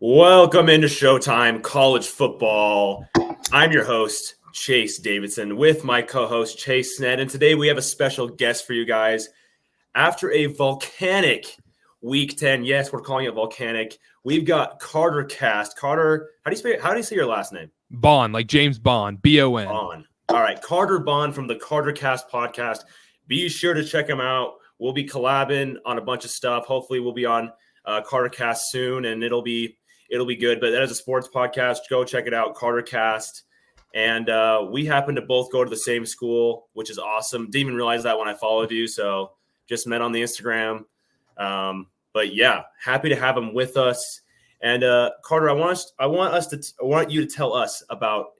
Welcome into Showtime College Football. I'm your host, Chase Davidson, with my co-host, Chase Sned. And today we have a special guest for you guys. After a volcanic Week 10, yes, we're calling it volcanic, we've got KARTERKAST. Carter, how do you say your last name? Bond, like James Bond, B-O-N. Bond. All right, Carter Bond from the KARTERKAST podcast. Be sure to check him out. We'll be collabing on a bunch of stuff. Hopefully we'll be on KARTERKAST soon, and it'll be good. But that is a sports podcast. Go check it out, KARTERKAST. And we happen to both go to the same school, which is awesome. Didn't even realize that when I followed you. So just met on the Instagram. But yeah, happy to have him with us. And Carter, I want you to tell us about,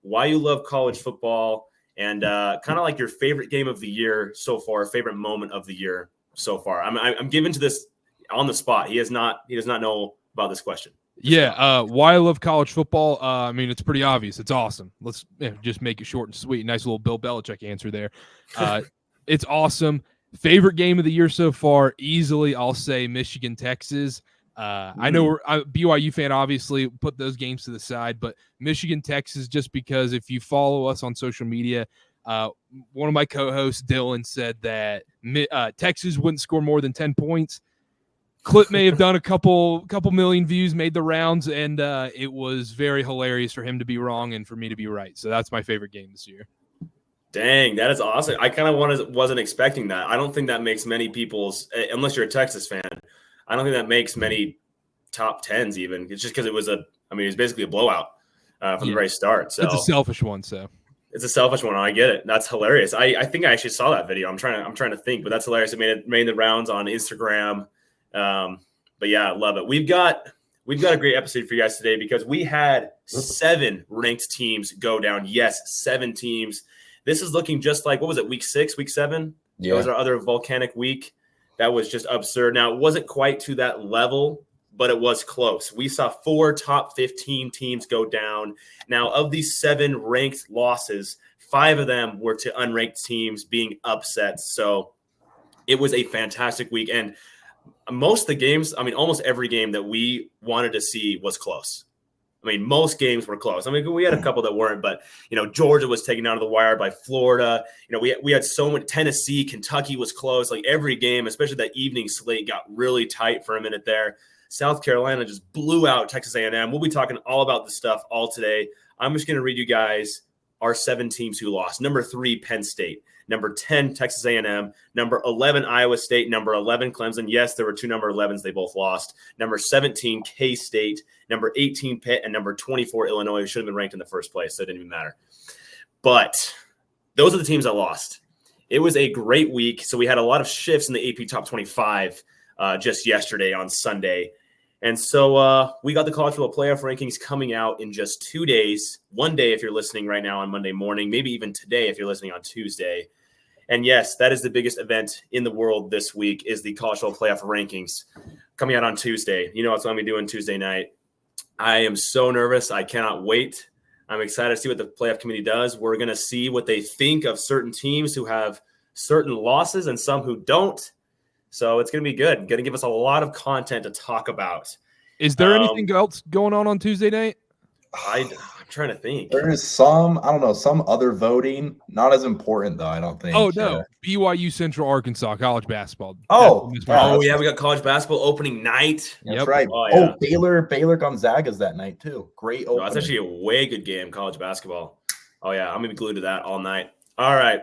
why you love college football and kind of like your favorite game of the year so far, favorite moment of the year so far. I'm given to this on the spot. He does not know about this question. Yeah, why I love college football. It's pretty obvious. It's awesome. Let's just make it short and sweet. Nice little Bill Belichick answer there. It's awesome. Favorite game of the year so far, easily, I'll say Michigan, Texas. I know I'm a BYU fan, obviously, put those games to the side, but Michigan, Texas, just because if you follow us on social media, one of my co-hosts, Dylan, said that Texas wouldn't score more than 10 points. Clip may have done a couple million views, made the rounds, and it was very hilarious for him to be wrong and for me to be right. So that's my favorite game this year. Dang, that is awesome. I kind of wasn't expecting that. I don't think that makes many people's, unless you're a Texas fan, I don't think that makes many top tens even. It's just because it was basically a blowout from the very start. So it's a selfish one. So it's a selfish one. I get it. That's hilarious. I think I actually saw that video. I'm trying to think, but that's hilarious. It made the rounds on Instagram. But yeah, I love it. We've got a great episode for you guys today because we had 7 ranked teams go down. Yes, 7 teams. This is looking just like, what was it, week 6, week 7? Yeah. That was our other volcanic week. That was just absurd. Now, it wasn't quite to that level, but it was close. We saw 4 top 15 teams go down. Now, of these 7 ranked losses, 5 of them were to unranked teams being upset. So it was a fantastic week. And most of the games, almost every game that we wanted to see was close. Most games were close. We had a couple that weren't, but, Georgia was taken out of the wire by Florida. We had so much. Tennessee, Kentucky was close. Like every game, especially that evening slate, got really tight for a minute there. South Carolina just blew out Texas A&M. We'll be talking all about this stuff all today. I'm just going to read you guys our 7 teams who lost. Number 3, Penn State. Number 10, Texas A&M. Number 11, Iowa State. Number 11, Clemson. Yes, there were 2 number 11s. They both lost. Number 17, K-State. Number 18, Pitt. And number 24, Illinois, who should have been ranked in the first place, so it didn't even matter. But those are the teams that lost. It was a great week. So we had a lot of shifts in the AP Top 25 just yesterday on Sunday. And so we got the college football playoff rankings coming out in just 2 days. 1 day if you're listening right now on Monday morning, maybe even today if you're listening on Tuesday. And yes, that is the biggest event in the world this week is the college football playoff rankings coming out on Tuesday. You know what's going to be doing Tuesday night. I am so nervous. I cannot wait. I'm excited to see what the playoff committee does. We're going to see what they think of certain teams who have certain losses and some who don't. So it's going to be good. Going to give us a lot of content to talk about. Is there anything else going on Tuesday night? I'm trying to think. There is some other voting. Not as important, though, I don't think. Oh, no. BYU Central Arkansas college basketball. Oh, yeah. We got college basketball opening night. That's right. Oh, yeah. Baylor Gonzaga's that night, too. Great opening. That's actually a way good game, college basketball. Oh, yeah. I'm going to be glued to that all night. All right.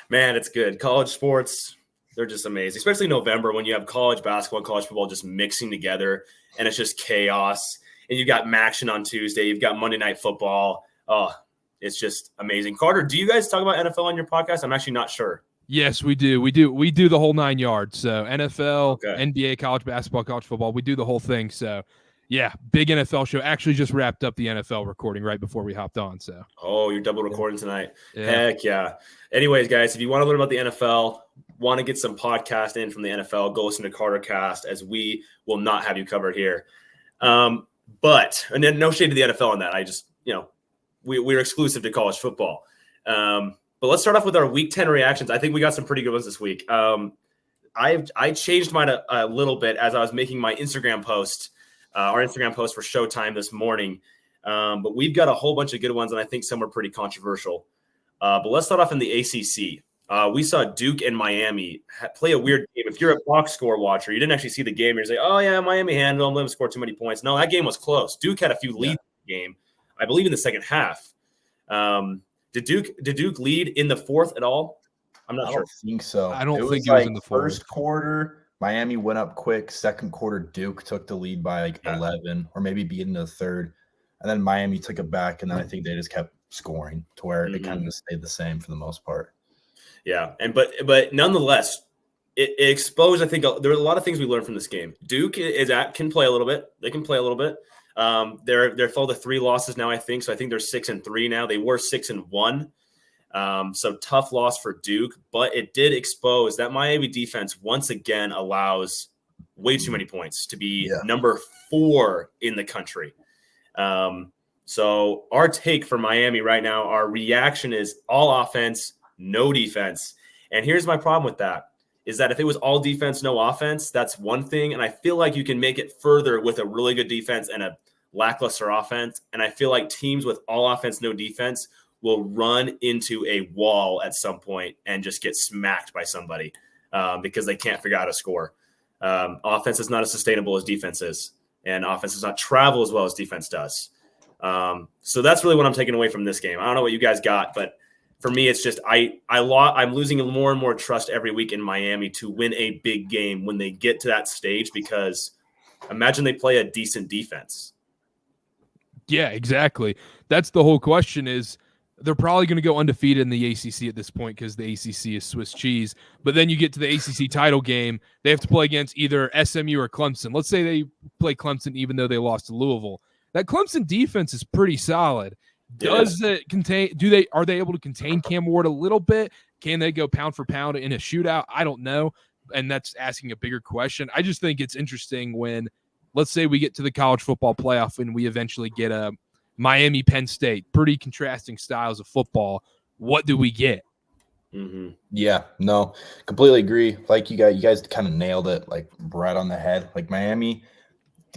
Man, it's good. College sports. They're just amazing, especially November when you have college basketball and college football just mixing together and it's just chaos. And you've got Maction on Tuesday. You've got Monday Night Football. Oh, it's just amazing. Carter, do you guys talk about NFL on your podcast? I'm actually not sure. Yes, we do. We do the whole 9 yards. So NFL, NBA, college basketball, college football. We do the whole thing. So, yeah, big NFL show. Actually just wrapped up the NFL recording right before we hopped on. So. Oh, you're double recording tonight. Yeah. Heck yeah. Anyways, guys, if you want to learn about the NFL, want to get some podcast in from the NFL, go listen to KARTERKAST as we will not have you covered here. But and then no shade to the NFL on that. I just, we're exclusive to college football. But let's start off with our Week 10 reactions. I think we got some pretty good ones this week. I changed mine a little bit as I was making my Instagram post, our Instagram post for Showtime this morning. But we've got a whole bunch of good ones, and I think some are pretty controversial. But let's start off in the ACC. We saw Duke and Miami play a weird game. If you're a box score watcher, you didn't actually see the game. You're like, oh, yeah, Miami handled them, let them score too many points. No, that game was close. Duke had a few leads in the game, I believe, in the second half. Did Duke lead in the fourth at all? I'm not sure. I don't think so. I don't think it was in the first quarter. Miami went up quick. Second quarter, Duke took the lead by like 11, or maybe beginning of the third. And then Miami took it back, and then I think they just kept scoring to where it kind of just stayed the same for the most part. Yeah, but nonetheless, it exposed. I think there are a lot of things we learned from this game. Duke can play a little bit. They can play a little bit. They're full to 3 losses now, I think. So I think they're 6-3 now. They were 6-1. So tough loss for Duke, but it did expose that Miami defense once again allows way too many points to be number 4 in the country. So our take for Miami right now, our reaction is all offense, no defense. And here's my problem with that is that if it was all defense, no offense, that's one thing. And I feel like you can make it further with a really good defense and a lackluster offense. And I feel like teams with all offense, no defense will run into a wall at some point and just get smacked by somebody because they can't figure out how to score. Offense is not as sustainable as defense is, and offense does not travel as well as defense does. So that's really what I'm taking away from this game. I don't know what you guys got, but for me, it's just I'm losing more and more trust every week in Miami to win a big game when they get to that stage, because imagine they play a decent defense. Yeah, exactly. That's the whole question is they're probably going to go undefeated in the ACC at this point because the ACC is Swiss cheese. But then you get to the ACC title game, they have to play against either SMU or Clemson. Let's say they play Clemson even though they lost to Louisville. That Clemson defense is pretty solid. Are they able to contain Cam Ward a little bit? Can they go pound for pound in a shootout? I don't know. And that's asking a bigger question. I just think it's interesting when, let's say we get to the college football playoff and we eventually get a Miami, Penn State, pretty contrasting styles of football. What do we get? Mm-hmm. Yeah, no, completely agree. Like you guys kind of nailed it, like right on the head. Like Miami,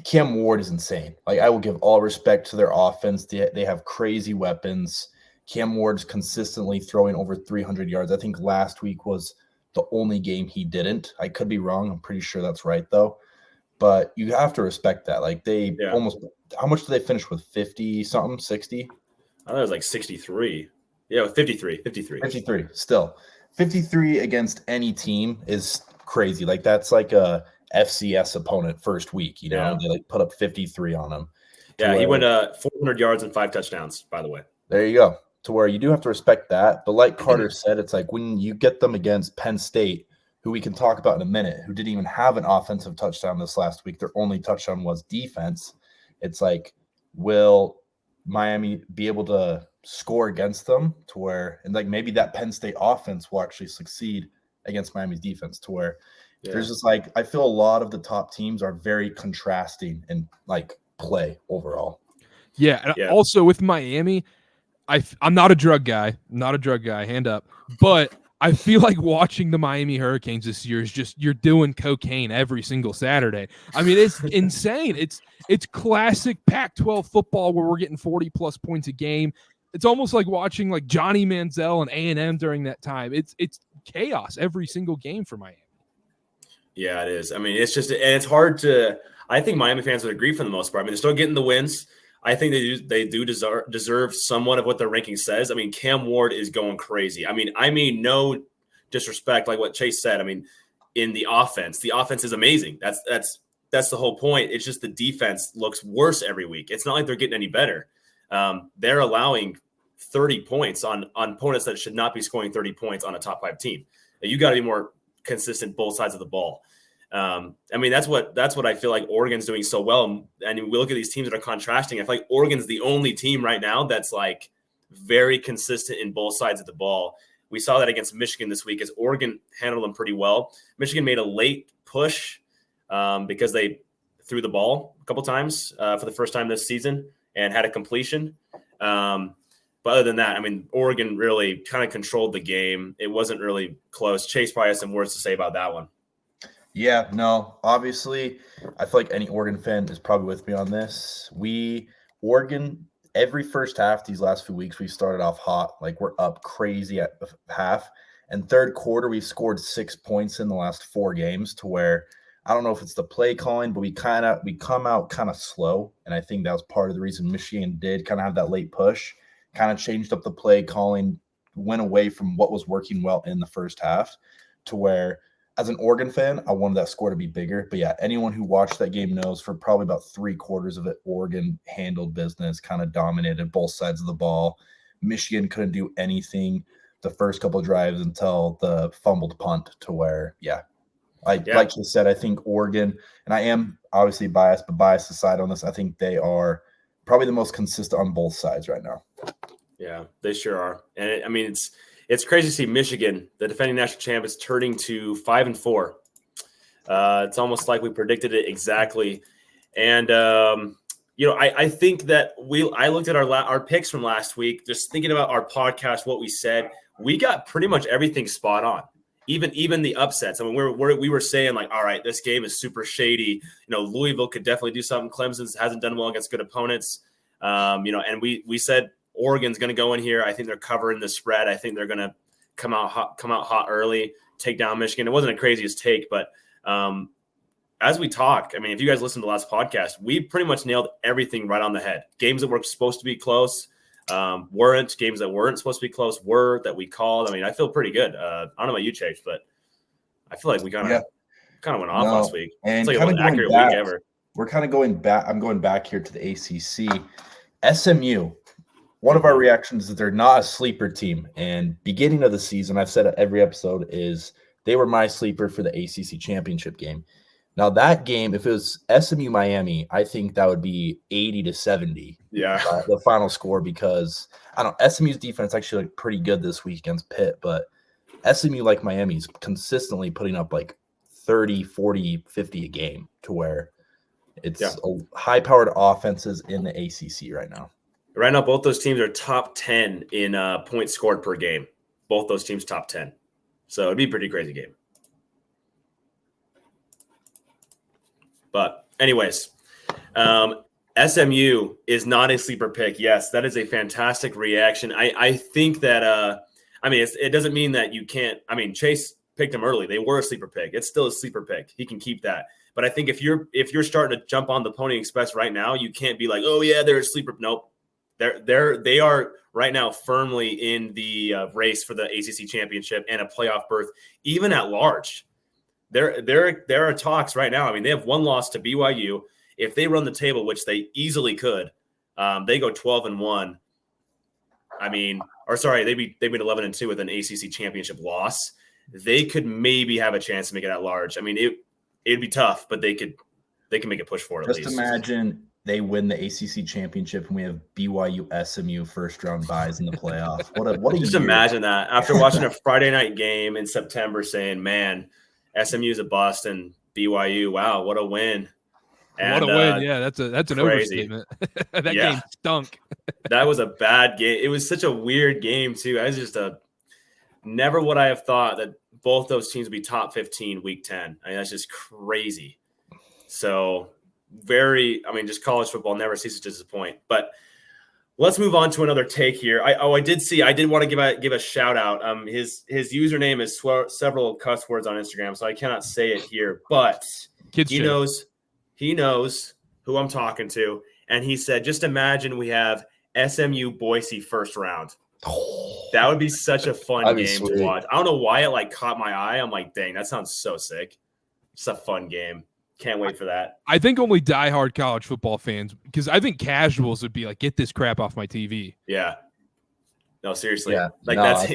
Cam Ward is insane. Like I will give all respect to their offense. They have crazy weapons. Cam Ward's consistently throwing over 300 yards. I think last week was the only game he didn't. I could be wrong. I'm pretty sure that's right though. But you have to respect that. Like they almost, how much did they finish with? 50 something, 60? I thought it was like 63. Yeah, 53. 53. Still, 53 against any team is crazy. Like that's like a FCS opponent first week. You know, they like put up 53 on them. Yeah, he went 400 yards and 5 touchdowns. By the way, there you go. To where you do have to respect that. But like Carter said, it's like when you get them against Penn State, who we can talk about in a minute, who didn't even have an offensive touchdown this last week. Their only touchdown was defense. It's like, will Miami be able to score against them to where, and like maybe that Penn State offense will actually succeed against Miami's defense to where there's just like, I feel a lot of the top teams are very contrasting in like play overall. Yeah. And also with Miami, I'm not a drug guy, hand up, but I feel like watching the Miami Hurricanes this year is just you're doing cocaine every single Saturday. I mean, it's insane. It's classic Pac-12 football where we're getting 40+ points a game. It's almost like watching like Johnny Manziel and A&M during that time. It's chaos every single game for Miami. Yeah, it is. I mean, it's just, and it's hard to. I think Miami fans would agree for the most part. I mean, they're still getting the wins. I think they do deserve somewhat of what their ranking says. I mean, Cam Ward is going crazy. I mean, no disrespect, like what Chase said. I mean, in the offense is amazing. That's the whole point. It's just the defense looks worse every week. It's not like they're getting any better. They're allowing 30 points on opponents that should not be scoring 30 points on a top 5 team. You got to be more consistent both sides of the ball. I mean, that's what I feel like Oregon's doing so well. And we look at these teams that are contrasting. I feel like Oregon's the only team right now that's like very consistent in both sides of the ball. We saw that against Michigan this week as Oregon handled them pretty well. Michigan made a late push because they threw the ball a couple times for the first time this season and had a completion. But other than that, I mean, Oregon really kind of controlled the game. It wasn't really close. Chase probably has some words to say about that one. Yeah, no, obviously, I feel like any Oregon fan is probably with me on this. Oregon, every first half these last few weeks, we started off hot. Like we're up crazy at the half. And third quarter, we've scored 6 points in the last 4 games to where I don't know if it's the play calling, but we come out kind of slow. And I think that was part of the reason Michigan did kind of have that late push, kind of changed up the play calling, went away from what was working well in the first half to where as an Oregon fan, I wanted that score to be bigger. But yeah, anyone who watched that game knows for probably about 3/4 of it, Oregon handled business, kind of dominated both sides of the ball. Michigan couldn't do anything the first couple of drives until the fumbled punt to where, like you said, I think Oregon, and I am obviously biased, but biased aside on this, I think they are probably the most consistent on both sides right now. Yeah, they sure are. And it's crazy to see Michigan, the defending national champ, is turning to 5-4. It's almost like we predicted it exactly. And I think that I looked at our picks from last week, just thinking about our podcast, what we said. We got pretty much everything spot on. Even the upsets. I mean, we were saying like, all right, this game is super shady. Louisville could definitely do something. Clemson hasn't done well against good opponents. And we said Oregon's going to go in here. I think they're covering the spread. I think they're going to come out hot early, take down Michigan. It wasn't the craziest take, but as we talk, I mean, if you guys listened to the last podcast, we pretty much nailed everything right on the head. Games that were supposed to be close weren't. Games that weren't supposed to be close were, that we called. I mean, I feel pretty good. I don't know about you, Chase, but I feel like we kind of went off last week. And it's like the most accurate week ever. We're kind of going back. I'm going back here to the ACC. SMU. One of our reactions is that they're not a sleeper team. And beginning of the season, I've said it every episode, is they were my sleeper for the ACC championship game. Now that game, if it was SMU Miami, I think that would be 80-70. Yeah, the final score, because I don't know, SMU's defense actually looked pretty good this week against Pitt, but SMU, like Miami's, consistently putting up like 30, 40, 50 a game to where it's high-powered offenses in the ACC right now. Right now, both those teams are top 10 in points scored per game. Both those teams top 10. So it'd be a pretty crazy game. But anyways, SMU is not a sleeper pick. Yes, that is a fantastic reaction. I think that, it doesn't mean that you can't. I mean, Chase picked them early. They were a sleeper pick. It's still a sleeper pick. He can keep that. But I think if you're starting to jump on the Pony Express right now, you can't be like, oh, yeah, they're a sleeper. Nope. They are right now firmly in the race for the ACC championship and a playoff berth, even at large. There are talks right now. I mean, they have one loss to BYU. If they run the table, which they easily could, they go 12-1. I mean, or sorry, they've been 11-2 with an ACC championship loss. They could maybe have a chance to make it at large. I mean, it'd be tough, but they can make a push for it. Just imagine they win the ACC championship and we have BYU SMU first round buys in the playoffs. What a just year. Imagine that after watching a Friday night game in September, saying, "Man, SMU is a bust," and BYU, wow, what a win! And, what a win! Yeah, that's an overstatement. That game stunk. That was a bad game. It was such a weird game too. I was just never would I have thought that both those teams would be top 15 week 10. I mean, that's just crazy. So just college football never ceases to disappoint. But let's move on to another take here. I did want to give a shout out. His username is several cuss words on Instagram, so I cannot say it here, but he knows who I'm talking to. And he said, just imagine we have SMU Boise first round. That would be such a fun game to watch. I don't know why it caught my eye. I'm like, dang, that sounds so sick. It's a fun game. Can't wait for that. I think only diehard college football fans, because I think casuals would be like, get this crap off my TV. Yeah. No, seriously. Yeah. That's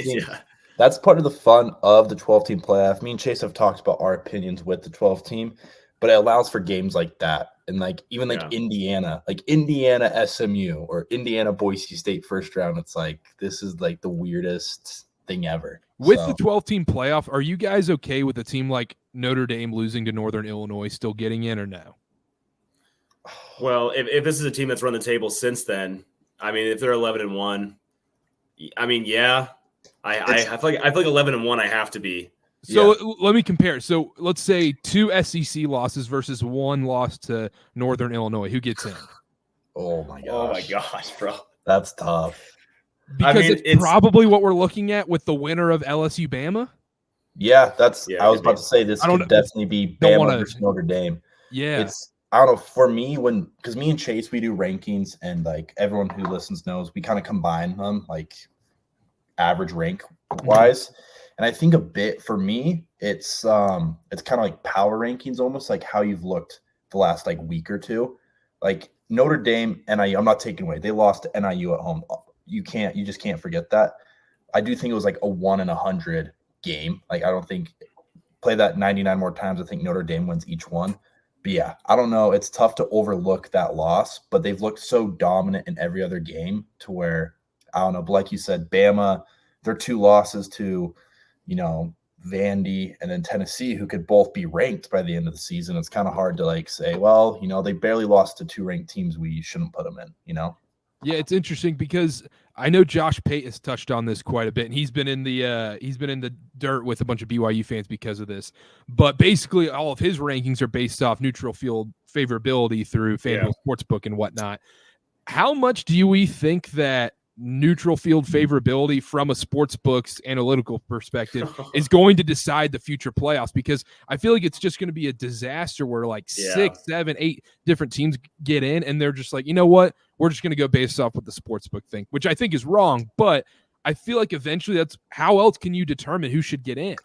That's part of the fun of the 12-team playoff. Me and Chase have talked about our opinions with the 12-team, but it allows for games like that. And Indiana, Indiana SMU or Indiana Boise State first round. It's like, this is like the weirdest thing ever. With the 12-team playoff, are you guys okay with a team like Notre Dame losing to Northern Illinois still getting in, or no? Well, if this is a team that's run the table since then, I mean, if they're 11-1, I mean, yeah, I feel like 11-1, I have to be. So let me compare. So let's say 2 SEC losses versus 1 loss to Northern Illinois. Who gets in? Oh my gosh. Oh my gosh, bro. That's tough. Because it's probably what we're looking at with the winner of LSU Bama. Yeah, I was about to say this could definitely be Bama versus Notre Dame. Yeah. I don't know, for me, because me and Chase, we do rankings, and like everyone who listens knows, we kind of combine them like average rank wise. And I think a bit for me, it's kind of like power rankings, almost like how you've looked the last like week or two. Like Notre Dame, NIU, I'm not taking away. They lost to NIU at home. You just can't forget that. I do think it was like a 1 in 100 game. Like I don't think play that 99 more times. I think Notre Dame wins each one. But yeah, I don't know. It's tough to overlook that loss, but they've looked so dominant in every other game to where, I don't know, but like you said, Bama, their 2 losses to, Vandy and then Tennessee, who could both be ranked by the end of the season. It's kind of hard to like say, well, they barely lost to 2 ranked teams. We shouldn't put them in, Yeah, it's interesting because I know Josh Pate has touched on this quite a bit, and he's been in the dirt with a bunch of BYU fans because of this. But basically, all of his rankings are based off neutral field favorability through FanDuel Sportsbook and whatnot. How much do we think that neutral field favorability from a sportsbook's analytical perspective is going to decide the future playoffs? Because I feel like it's just going to be a disaster where like 6, 7, 8 different teams get in, and they're just like, you know what? We're just going to go based off what the sportsbook think, which I think is wrong. But I feel like eventually that's how else can you determine who should get in?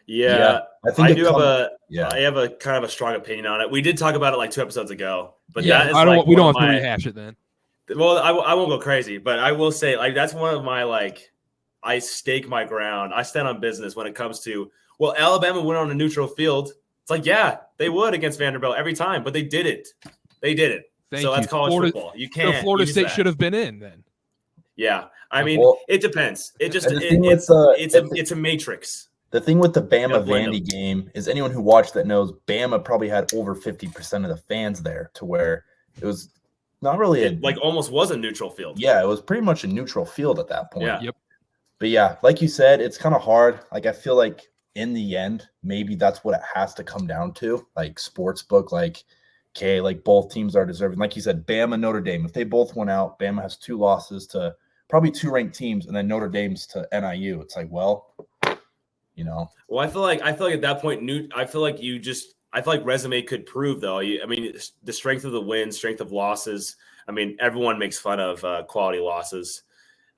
Yeah, I think I have a kind of a strong opinion on it. We did talk about it like 2 episodes ago, but we don't have to rehash it then. Well, I won't go crazy, but I will say like that's one of my like I stake my ground. I stand on business when it comes to Alabama went on a neutral field. It's like they would against Vanderbilt every time, but they didn't. That's college football. You can't. So Florida State should have been in then. Yeah, I mean it depends. It just it's a matrix. The thing with the Bama Vandy game is anyone who watched that knows Bama probably had over 50% of the fans there, to where it was not really almost was a neutral field. Yeah, it was pretty much a neutral field at that point. Yeah. Yep. But yeah, like you said, it's kind of hard. Like I feel like in the end, maybe that's what it has to come down to. Like sportsbook, like both teams are deserving. Like you said, Bama, Notre Dame. If they both went out, Bama has 2 losses to probably 2 ranked teams, and then Notre Dame's to NIU. It's like, well, Well, I feel like at that point, I feel like resume could prove though. The strength of the wins, strength of losses. I mean, everyone makes fun of quality losses.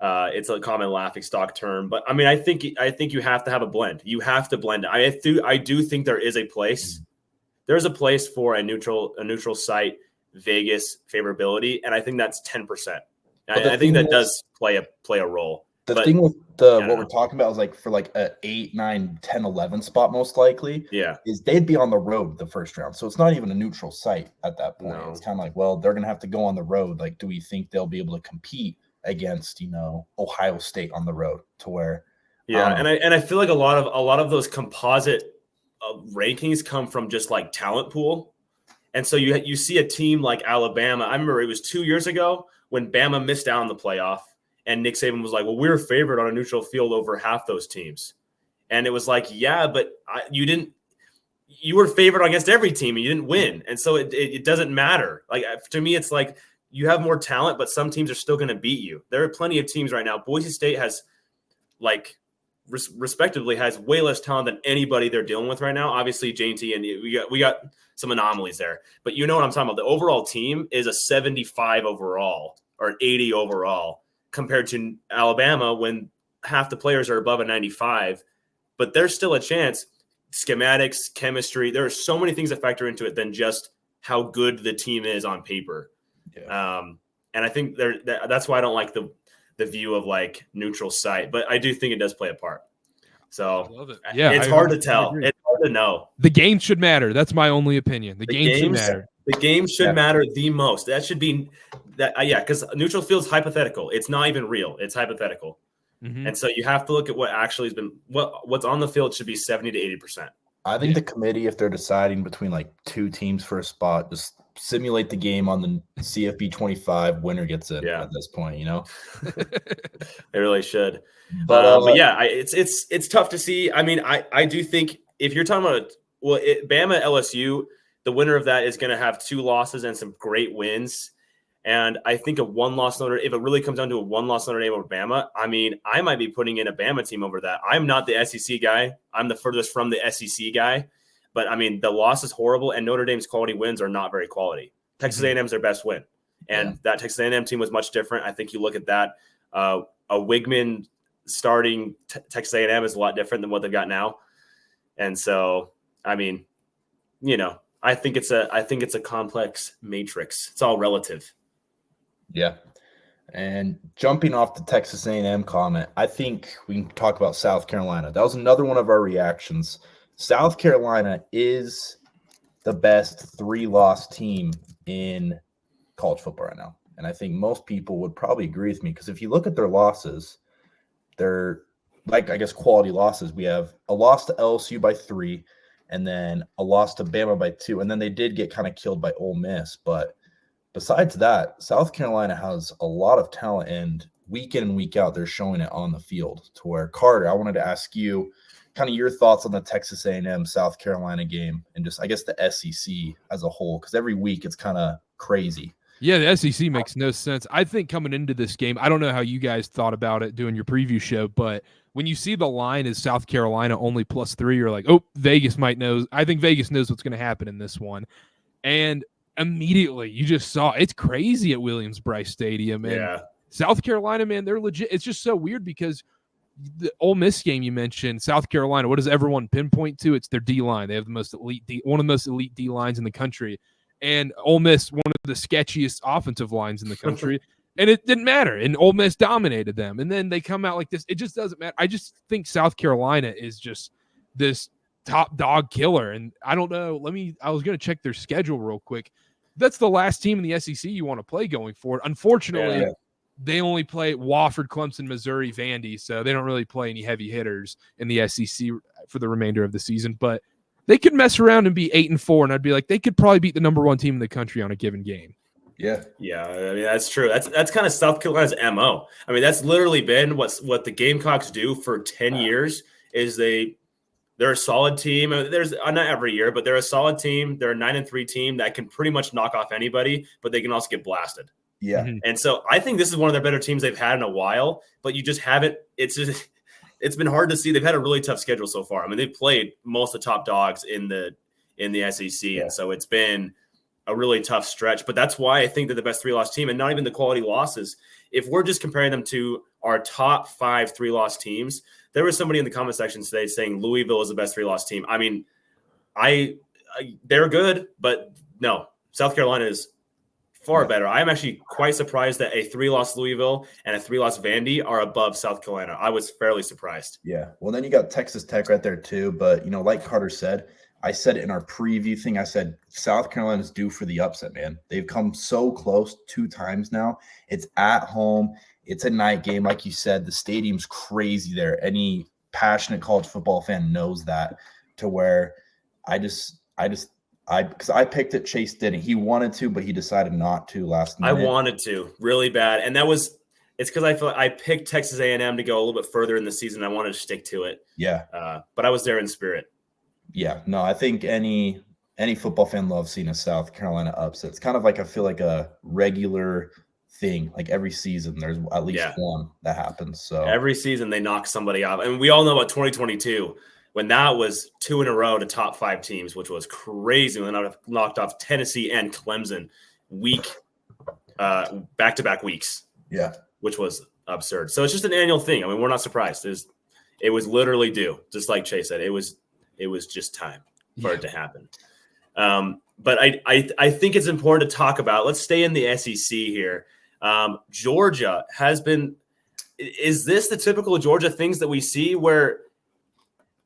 It's a common laughing stock term, but I mean, I think you have to have a blend. You have to blend. I do think there is a place. There's a place for a neutral site Vegas favorability, and I think that's 10%. I think that does play a role. The thing with what we're talking about is like for like a 8, 9, 10, 11 spot, most likely, is they'd be on the road the first round. So it's not even a neutral site at that point. No. It's kind of like, well, they're going to have to go on the road. Like, do we think they'll be able to compete against, Ohio State on the road to where? And I feel like a lot of those composite rankings come from just like talent pool. And so you see a team like Alabama. I remember it was 2 years ago when Bama missed out on the playoff. And Nick Saban was like, well, we're favored on a neutral field over half those teams. And it was like, yeah, but you were favored against every team and you didn't win. And so it doesn't matter. Like, to me, it's like you have more talent, but some teams are still going to beat you. There are plenty of teams right now. Boise State has respectively has way less talent than anybody they're dealing with right now. Obviously J&T and we got some anomalies there, but you know what I'm talking about. The overall team is a 75 overall or an 80 overall, compared to Alabama when half the players are above a 95, but there's still a chance. Schematics, chemistry, there are so many things that factor into it than just how good the team is on paper. Yeah. And I think that's why I don't like the view of like neutral site, but I do think it does play a part. So I love it. Yeah, it's hard to tell. It's hard to know. The game should matter. That's my only opinion. The game should matter. The game should matter the most. That should be that. Because neutral field's hypothetical. It's not even real. It's hypothetical. Mm-hmm. And so you have to look at what actually has been what's on the field should be 70 to 80%. I think the committee, if they're deciding between like 2 teams for a spot, just simulate the game on the CFB 25. Winner gets in at this point, They really should. But yeah, it's tough to see. I mean, I do think if you're talking about Bama LSU, the winner of that is going to have 2 losses and some great wins. And I think if it really comes down to a 1-loss Notre Dame over Bama, I mean, I might be putting in a Bama team over that. I'm not the SEC guy. I'm the furthest from the SEC guy. But I mean, the loss is horrible, and Notre Dame's quality wins are not very quality. Texas A&M's their best win, and that Texas A&M team was much different. I think you look at that. A Wigman starting Texas A&M is a lot different than what they've got now, and so I mean, I think it's a complex matrix. It's all relative. Yeah. And jumping off the Texas A&M comment, I think we can talk about South Carolina. That was another one of our reactions. South Carolina is the best 3-loss team in college football right now. And I think most people would probably agree with me, because if you look at their losses, they're quality losses. We have a loss to LSU by 3, and then a loss to Bama by 2. And then they did get kind of killed by Ole Miss. But besides that, South Carolina has a lot of talent, and week in and week out, they're showing it on the field. To where, Carter, I wanted to ask you kind of your thoughts on the Texas A&M South Carolina game, and just, I guess, the SEC as a whole, because every week it's kind of crazy. Yeah, the SEC makes no sense. I think coming into this game, I don't know how you guys thought about it doing your preview show, but when you see the line is South Carolina only +3, you're like, oh, Vegas might know. I think Vegas knows what's going to happen in this one. And immediately you just saw it's crazy at Williams-Brice Stadium. And South Carolina, man, they're legit. It's just so weird because the Ole Miss game you mentioned, South Carolina, what does everyone pinpoint to? It's their D-line. They have the most elite one of the most elite D-lines in the country. And Ole Miss, one of the sketchiest offensive lines in the country. And it didn't matter. And Ole Miss dominated them. And then they come out like this. It just doesn't matter. I just think South Carolina is just this top dog killer. And I don't know. I was going to check their schedule real quick. That's the last team in the SEC you want to play going forward. Unfortunately, they only play Wofford, Clemson, Missouri, Vandy. So they don't really play any heavy hitters in the SEC for the remainder of the season. But they could mess around and be 8-4, and I'd be like, they could probably beat the number 1 team in the country on a given game. Yeah. I mean, that's true. That's kind of South Carolina's MO. I mean, that's literally been what the Gamecocks do for 10 years. Is they're a solid team. I mean, there's not every year, but they're a solid team. They're a 9-3 team that can pretty much knock off anybody, but they can also get blasted. Yeah. Mm-hmm. And so I think this is one of their better teams they've had in a while, but you just haven't. It's been hard to see. They've had a really tough schedule so far. I mean, they've played most of the top dogs in the SEC, and so it's been a really tough stretch. But that's why I think they're the best 3-loss team, and not even the quality losses. If we're just comparing them to our top 5 3-loss teams, there was somebody in the comment section today saying Louisville is the best 3-loss team. I mean, they're good, but no, South Carolina is far better. I'm actually quite surprised that a 3-loss Louisville and a 3-loss Vandy are above South Carolina. I was fairly surprised. Yeah. Well, then you got Texas Tech right there too. But, like Carter said, I said it in our preview thing. I said South Carolina's due for the upset, man. They've come so close 2 times now. It's at home. It's a night game. Like you said, the stadium's crazy there. Any passionate college football fan knows that, to where because I picked it, Chase didn't. He wanted to, but he decided not to last minute. I wanted to really bad, and it's because I feel like I picked Texas A&M to go a little bit further in the season. I wanted to stick to it. Yeah, but I was there in spirit. Yeah, no, I think any football fan loves seeing a South Carolina upset. It's kind of like, I feel like, a regular thing. Like every season, there's at least one that happens. So every season they knock somebody off, and we all know about 2022. When that was 2 in a row to top 5 teams, which was crazy. When they knocked off Tennessee and Clemson back-to-back weeks. Yeah. Which was absurd. So it's just an annual thing. I mean, we're not surprised. It was literally due, just like Chase said. It was just time for it to happen. But I think it's important to talk about. Let's stay in the SEC here. Georgia has been – is this the typical Georgia things that we see where –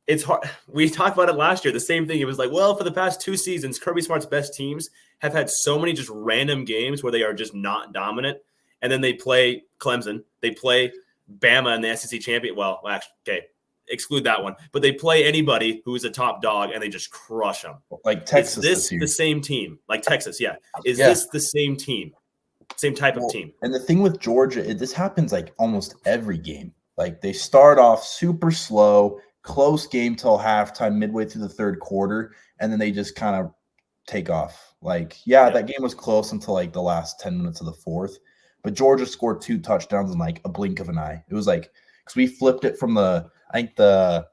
it's hard. We talked about it last year. The same thing. It was like, well, for the past 2 seasons, Kirby Smart's best teams have had so many just random games where they are just not dominant. And then they play Clemson. They play Bama in the SEC champion. Well, actually, okay. exclude that one. But they play anybody who is a top dog and they just crush them. Like Texas Is this this year. the same team? Like Texas, yeah. Is this the same team? Same type of team? And the thing with Georgia, this happens like almost every game. Like they start off super slow, close game till halftime, midway through the third quarter, and then they just kind of take off. Like, that game was close until like the last 10 minutes of the fourth. But Georgia scored 2 touchdowns in like a blink of an eye. It was like, because we flipped it from the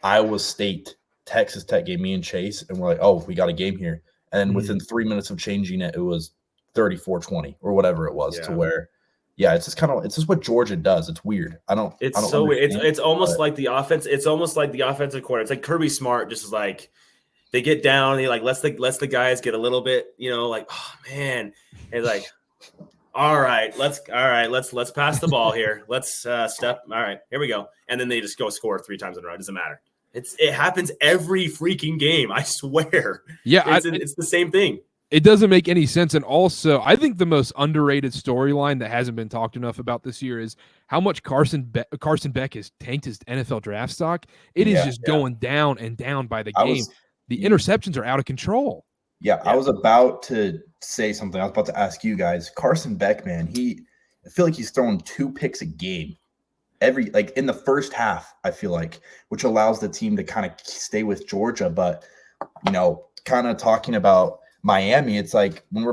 Iowa State Texas Tech game, me and Chase, and we're like, oh, we got a game here. And then within 3 minutes of changing it, it was 34-20 or whatever it was, to where, it's just what Georgia does. It's weird. It's so weird. It's almost like the offense. It's almost like the offensive coordinator. It's like Kirby Smart, just like they get down, he like lets the guys get a little bit, like, oh man, and like, all right, let's pass the ball here. Let's step. All right, here we go. And then they just go score 3 times in a row. It doesn't matter. It happens every freaking game. I swear. Yeah, it's the same thing. It doesn't make any sense. And also, I think the most underrated storyline that hasn't been talked enough about this year is how much Carson Beck has tanked his NFL draft stock. It is just going down and down by the game. The interceptions are out of control. Yeah, I was about to say something. I was about to ask you guys. Carson Beck, man, I feel like he's throwing 2 picks a game. In the first half, I feel like, which allows the team to kind of stay with Georgia. But, kind of talking about Miami, it's like when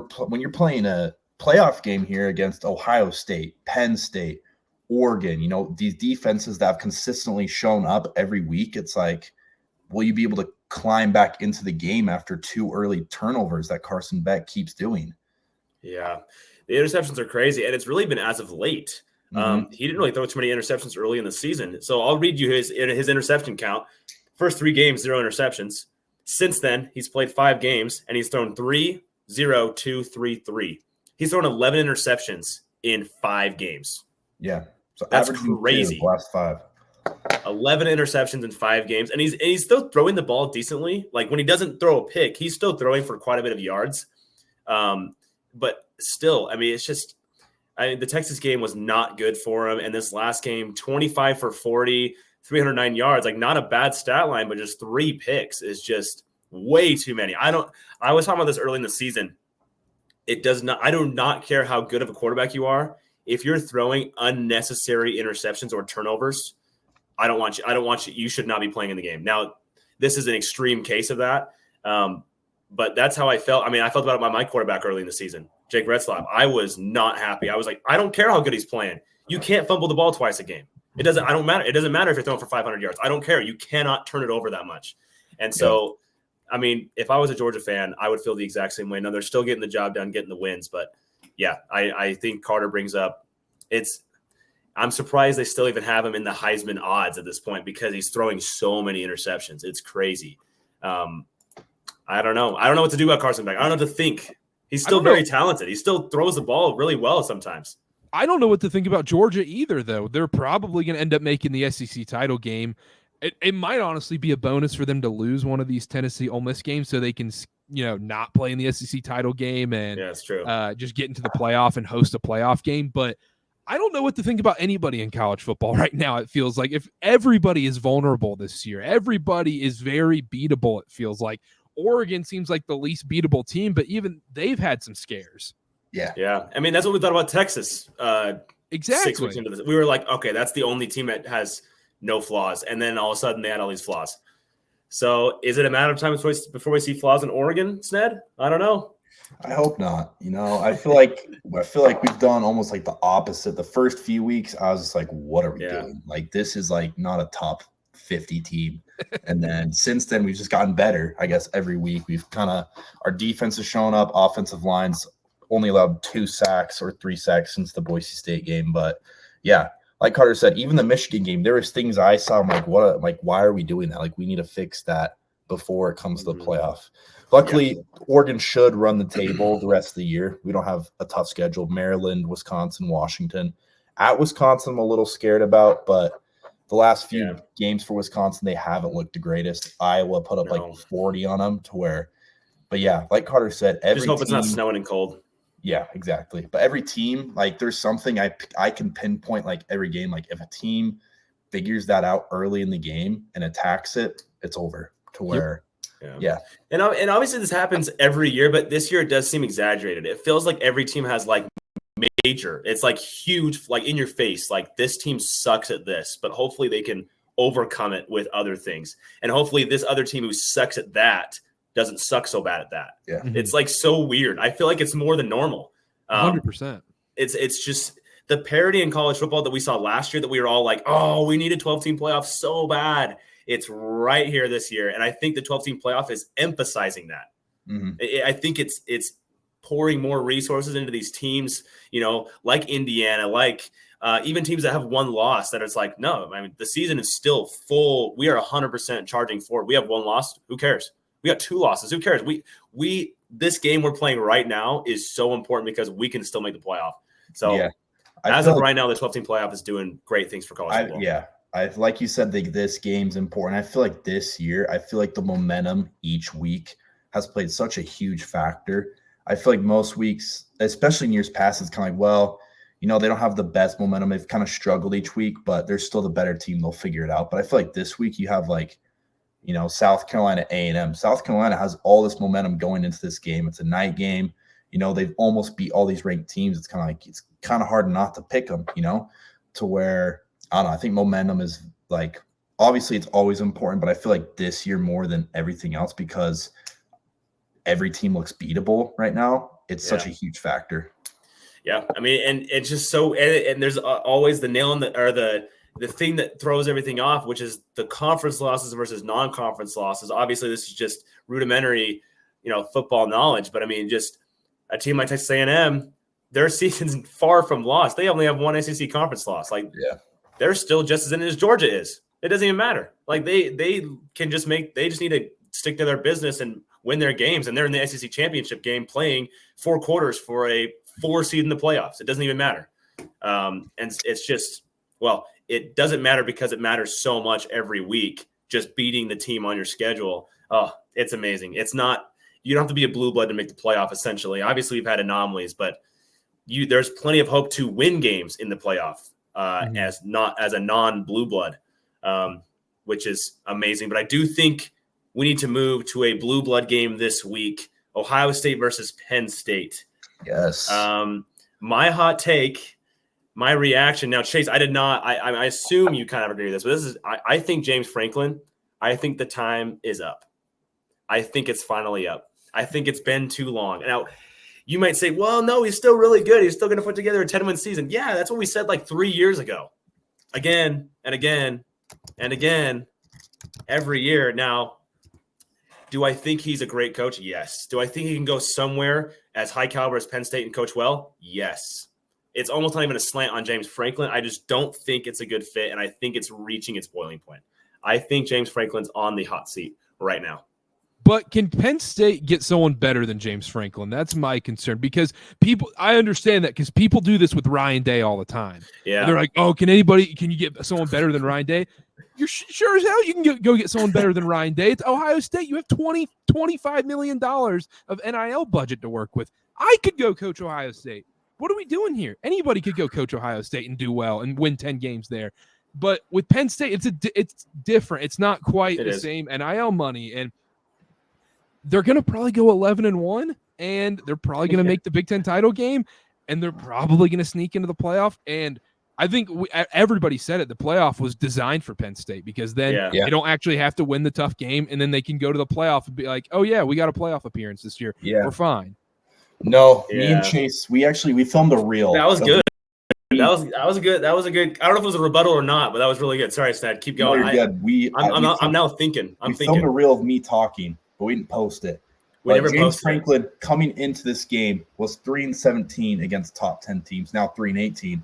you're playing a playoff game here against Ohio State, Penn State, Oregon, these defenses that have consistently shown up every week, it's like, will you be able to climb back into the game after 2 early turnovers that Carson Beck keeps doing? Yeah, the interceptions are crazy, and it's really been as of late. He didn't really throw too many interceptions early in the season. So I'll read you his interception count. First 3 games, 0 interceptions. Since then, he's played 5 games, and he's thrown 3, 0, 2, 3, 3. He's thrown 11 interceptions in 5 games. Yeah. So that's crazy. Last 5. 11 interceptions in 5 games, and he's still throwing the ball decently. Like when he doesn't throw a pick, he's still throwing for quite a bit of yards. But still, I mean, it's just the Texas game was not good for him, and this last game, 25 for 40, 309 yards, like not a bad stat line, but just 3 picks is just way too many. I was talking about this early in the season. I do not care how good of a quarterback you are. If you're throwing unnecessary interceptions or turnovers, I don't want you. You should not be playing in the game. Now, this is an extreme case of that. But that's how I felt. I mean, I felt about it by my quarterback early in the season, Jake Retzlaff. I was not happy. I was like, I don't care how good he's playing. You can't fumble the ball twice a game. It doesn't matter if you're throwing for 500 yards. I don't care. You cannot turn it over that much. And so, I mean, if I was a Georgia fan, I would feel the exact same way. Now, they're still getting the job done, getting the wins. But, yeah, I think Carter brings up I'm surprised they still even have him in the Heisman odds at this point because he's throwing so many interceptions. It's crazy. I don't know. I don't know what to do about Carson Beck. I don't know what to think. He's still very talented. He still throws the ball really well sometimes. I don't know what to think about Georgia either, though. They're probably going to end up making the SEC title game. It might honestly be a bonus for them to lose one of these Tennessee Ole Miss games so they can, not play in the SEC title game and that's true. Just get into the playoff and host a playoff game. But I don't know what to think about anybody in college football right now. It feels like if everybody is vulnerable this year, everybody is very beatable. It feels like Oregon seems like the least beatable team, but even they've had some scares. Yeah. I mean, that's what we thought about Texas. Exactly. 6 weeks into this, we were like, okay, that's the only team that has no flaws, and then all of a sudden they had all these flaws. So, is it a matter of time before we see flaws in Oregon, Sned? I don't know. I hope not. I feel like we've done almost like the opposite. The first few weeks, I was just like, "What are we doing? Like, this is like not a top 50 team." And then since then, we've just gotten better. I guess every week we've our defense has shown up. Offensive lines only allowed 2 sacks or 3 sacks since the Boise State game. But yeah, like Carter said, even the Michigan game, there was things I saw. I'm like, what? Like, why are we doing that? Like, we need to fix that before it comes to the playoff. Luckily, Oregon should run the table the rest of the year. We don't have a tough schedule. Maryland, Wisconsin, Washington. At Wisconsin, I'm a little scared about, but the last few games for Wisconsin, they haven't looked the greatest. Iowa put up like 40 on them to where – but, yeah, like Carter said, just hope it's not snowing and cold. Yeah, exactly. But every team, like there's something I can pinpoint like every game. Like if a team figures that out early in the game and attacks it, it's over to where, yeah. And obviously this happens every year, but this year it does seem exaggerated. It feels like every team has like major. It's like huge, like in your face. Like this team sucks at this, but hopefully they can overcome it with other things. And hopefully this other team who sucks at that doesn't suck so bad at that. Yeah. It's like so weird. I feel like it's more than normal. 100%. It's just the parity in college football that we saw last year that we were all like, oh, we need a 12-team playoff so bad. It's right here this year. And I think the 12-team playoff is emphasizing that. I think it's pouring more resources into these teams, like Indiana, like even teams that have one loss that it's like, no, I mean, the season is still full. We are 100% charging for it. We have one loss. Who cares? We got 2 losses. Who cares? This game we're playing right now is so important because we can still make the playoff. So as of right now, the 12-team playoff is doing great things for college football. Like you said, this game's important. I feel like this year, the momentum each week has played such a huge factor. I feel like most weeks, especially in years past, it's kind of like, well, they don't have the best momentum. They've kind of struggled each week, but they're still the better team. They'll figure it out. But I feel like this week you have South Carolina A&M. South Carolina has all this momentum going into this game. It's a night game. They've almost beat all these ranked teams. It's kind of hard not to pick them, to where, I don't know. I think momentum is obviously it's always important, but I feel like this year more than everything else because every team looks beatable right now. It's such a huge factor. Yeah. I mean, and it's just so, and there's always the nail in the thing that throws everything off, which is the conference losses versus non-conference losses. Obviously this is just rudimentary, football knowledge, but I mean, just a team like Texas A&M, their season's far from lost. They only have one SEC conference loss. They're still just as in it as Georgia is. It doesn't even matter. They can just need to stick to their business and win their games. And they're in the SEC championship game playing 4 quarters for a 4 seed in the playoffs. It doesn't even matter. And it's just, it doesn't matter because it matters so much every week, just beating the team on your schedule. Oh, it's amazing. It's not, you don't have to be a blue blood to make the playoff essentially. Obviously we've had anomalies, but there's plenty of hope to win games in the playoff. As a non-blue blood, which is amazing. But I do think we need to move to a blue blood game this week, Ohio State versus Penn State. Yes. My hot take, my reaction. Now, Chase, I assume you kind of agree with this, but I think James Franklin, I think the time is up. I think it's finally up. I think it's been too long. Now, you might say, well, no, he's still really good. He's still going to put together a 10-win season. Yeah, that's what we said 3 years ago. Again and again and again every year. Now, do I think he's a great coach? Yes. Do I think he can go somewhere as high caliber as Penn State and coach well? Yes. It's almost not even a slant on James Franklin. I just don't think it's a good fit, and I think it's reaching its boiling point. I think James Franklin's on the hot seat right now. But can Penn State get someone better than James Franklin? That's my concern because I understand that because people do this with Ryan Day all the time. Yeah. And they're like, oh, can you get someone better than Ryan Day? You're sure as hell you can go get someone better than Ryan Day. It's Ohio State. You have $25 million of NIL budget to work with. I could go coach Ohio State. What are we doing here? Anybody could go coach Ohio State and do well and win 10 games there. But with Penn State, it's different. It's not quite the same NIL money. And they're going to probably go 11-1, and they're probably going to make the Big Ten title game, and they're probably going to sneak into the playoff. And I think everybody said it. The playoff was designed for Penn State because then they don't actually have to win the tough game, and then they can go to the playoff and be like, oh, yeah, we got a playoff appearance this year. Yeah. We're fine. No, me and Chase, we filmed a reel. That was good. That was a good. I don't know if it was a rebuttal or not, but that was really good. Sorry, Snad. Keep going. No, you're good. I'm now thinking. We filmed a reel of me talking, but we didn't post it. James Franklin coming into this game was 3-17 against top 10 teams, now 3-18,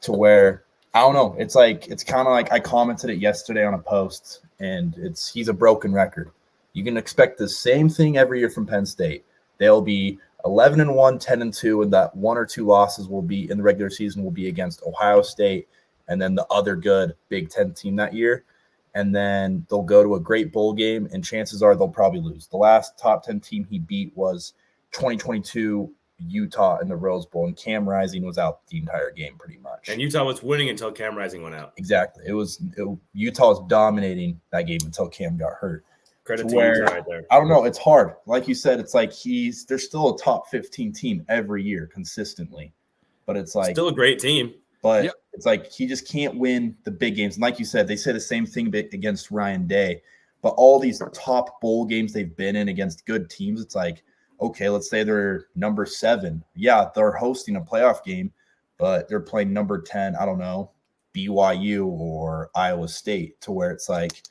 to where I don't know. It's kind of like I commented it yesterday on a post, and he's a broken record. You can expect the same thing every year from Penn State. They'll be 11-1, 10-2, and that 1 or 2 losses will be in the regular season will be against Ohio State and then the other good Big Ten team that year. And then they'll go to a great bowl game, and chances are they'll probably lose. The last top 10 team he beat was 2022 Utah in the Rose Bowl, and Cam Rising was out the entire game pretty much. And Utah was winning until Cam Rising went out. Exactly. Utah was dominating that game until Cam got hurt. Credit to Utah right there. I don't know. It's hard. Like you said, it's like they're still a top 15 team every year consistently. But it's like still a great team. But it's like he just can't win the big games. And like you said, they say the same thing against Ryan Day. But all these top bowl games they've been in against good teams, it's like, okay, let's say they're number 7. Yeah, they're hosting a playoff game, but they're playing number 10, I don't know, BYU or Iowa State, to where it's like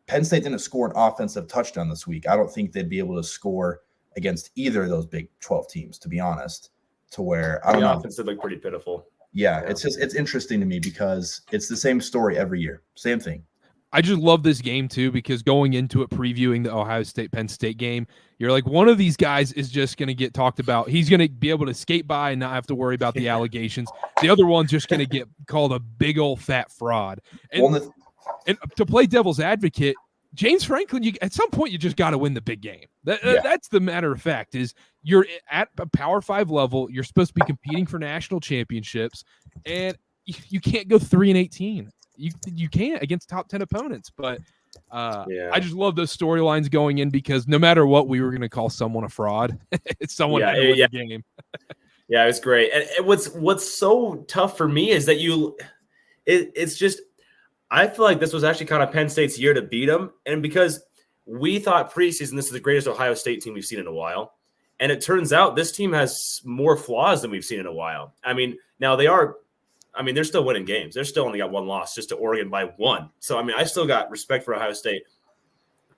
Penn State didn't score an offensive touchdown this week. I don't think they'd be able to score against either of those Big 12 teams, to be honest, to where I don't know. The offense did look pretty pitiful. Yeah, it's interesting to me because it's the same story every year. Same thing. I just love this game too, because going into it, previewing the Ohio State Penn State game, you're like, one of these guys is just going to get talked about. He's going to be able to skate by and not have to worry about the allegations. The other one's just going to get called a big old fat fraud. And to play devil's advocate, James Franklin, at some point, you just got to win the big game. That's the matter of fact, is you're at a Power 5 level. You're supposed to be competing for national championships, and you can't go 3-18. You can't against top 10 opponents. But I just love those storylines going in, because no matter what, we were going to call someone a fraud. It's someone had to win the game. Yeah, it was great. And what's so tough for me is that it's just, I feel like this was actually kind of Penn State's year to beat them. And because we thought preseason this is the greatest Ohio State team we've seen in a while. And it turns out this team has more flaws than we've seen in a while. I mean, now they're still winning games. They're still only got one loss just to Oregon by 1. So, I mean, I still got respect for Ohio State.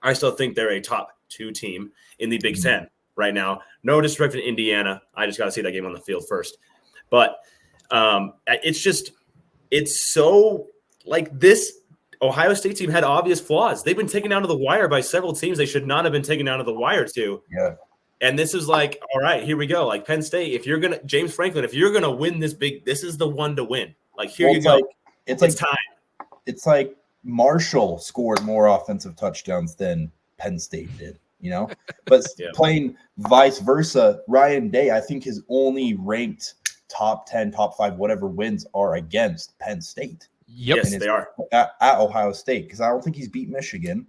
I still think they're a top 2 team in the Big Ten right now. No disrespect to Indiana. I just got to see that game on the field first. But it's so like this Ohio State team had obvious flaws. They've been taken down to the wire by several teams they should not have been taken down to the wire to. Yeah. And this is like, all right, here we go. Like Penn State, James Franklin, if you're going to win this is the one to win. Like, here you go. It's time. It's like Marshall scored more offensive touchdowns than Penn State did, But playing vice versa, Ryan Day, I think his only ranked top 10, top 5, whatever wins are against Penn State. Yep. Yes, they are. At Ohio State, because I don't think he's beat Michigan.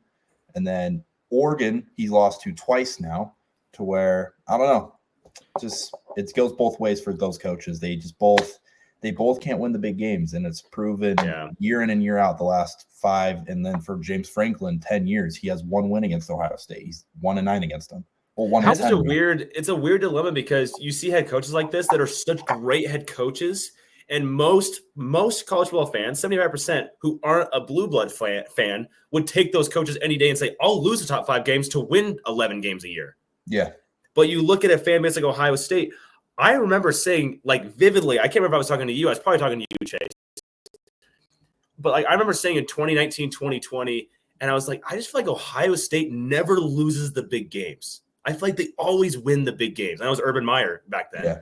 And then Oregon, he's lost to twice now, to where, I don't know. Just it goes both ways for those coaches. They both can't win the big games, and it's proven year in and year out the last 5. And then for James Franklin, 10 years, he has 1 win against Ohio State. He's 1-9 against them. Well, it's a weird dilemma, because you see head coaches like this that are such great head coaches, and most college football fans, 75%, who aren't a blue blood fan, would take those coaches any day and say, I'll lose the top 5 games to win 11 games a year. Yeah. But you look at a fan base like Ohio State, I remember saying, like, vividly, I can't remember if I was talking to you. I was probably talking to you, Chase. But, like, I remember saying in 2019, 2020, and I was like, I just feel like Ohio State never loses the big games. I feel like they always win the big games. And I was Urban Meyer back then. Yeah.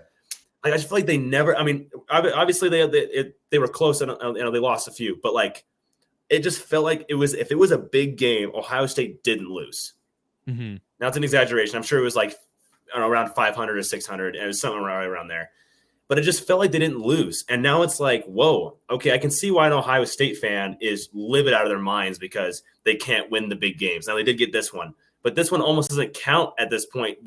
Like, I just feel like they never – I mean, obviously they were close, and they lost a few. But, like, it just felt like if it was a big game, Ohio State didn't lose. Mm-hmm. Now, it's an exaggeration. I'm sure it was like around 500 or 600, and it was something right around there. But it just felt like they didn't lose. And now it's like, whoa, okay, I can see why an Ohio State fan is livid out of their minds because they can't win the big games. Now, they did get this one, but this one almost doesn't count at this point.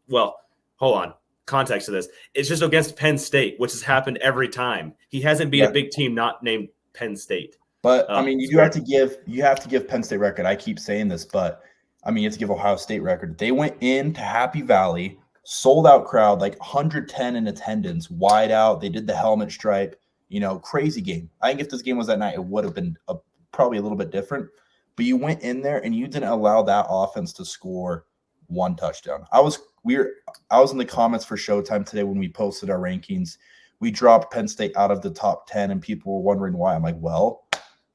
Well, hold on. Context to this. It's just against Penn State, which has happened every time. He hasn't beat a big team not named Penn State. But, I mean, you have to give Penn State record. I keep saying this, but, I mean, you have to give Ohio State record. They went into Happy Valley, sold out crowd, like 110 in attendance, wide out. They did the helmet stripe, crazy game. I think if this game was that night, it would have been probably a little bit different. But you went in there and you didn't allow that offense to score 1 touchdown. I was in the comments for Showtime today when we posted our rankings. We dropped Penn State out of the top 10, and people were wondering why. I'm like, well,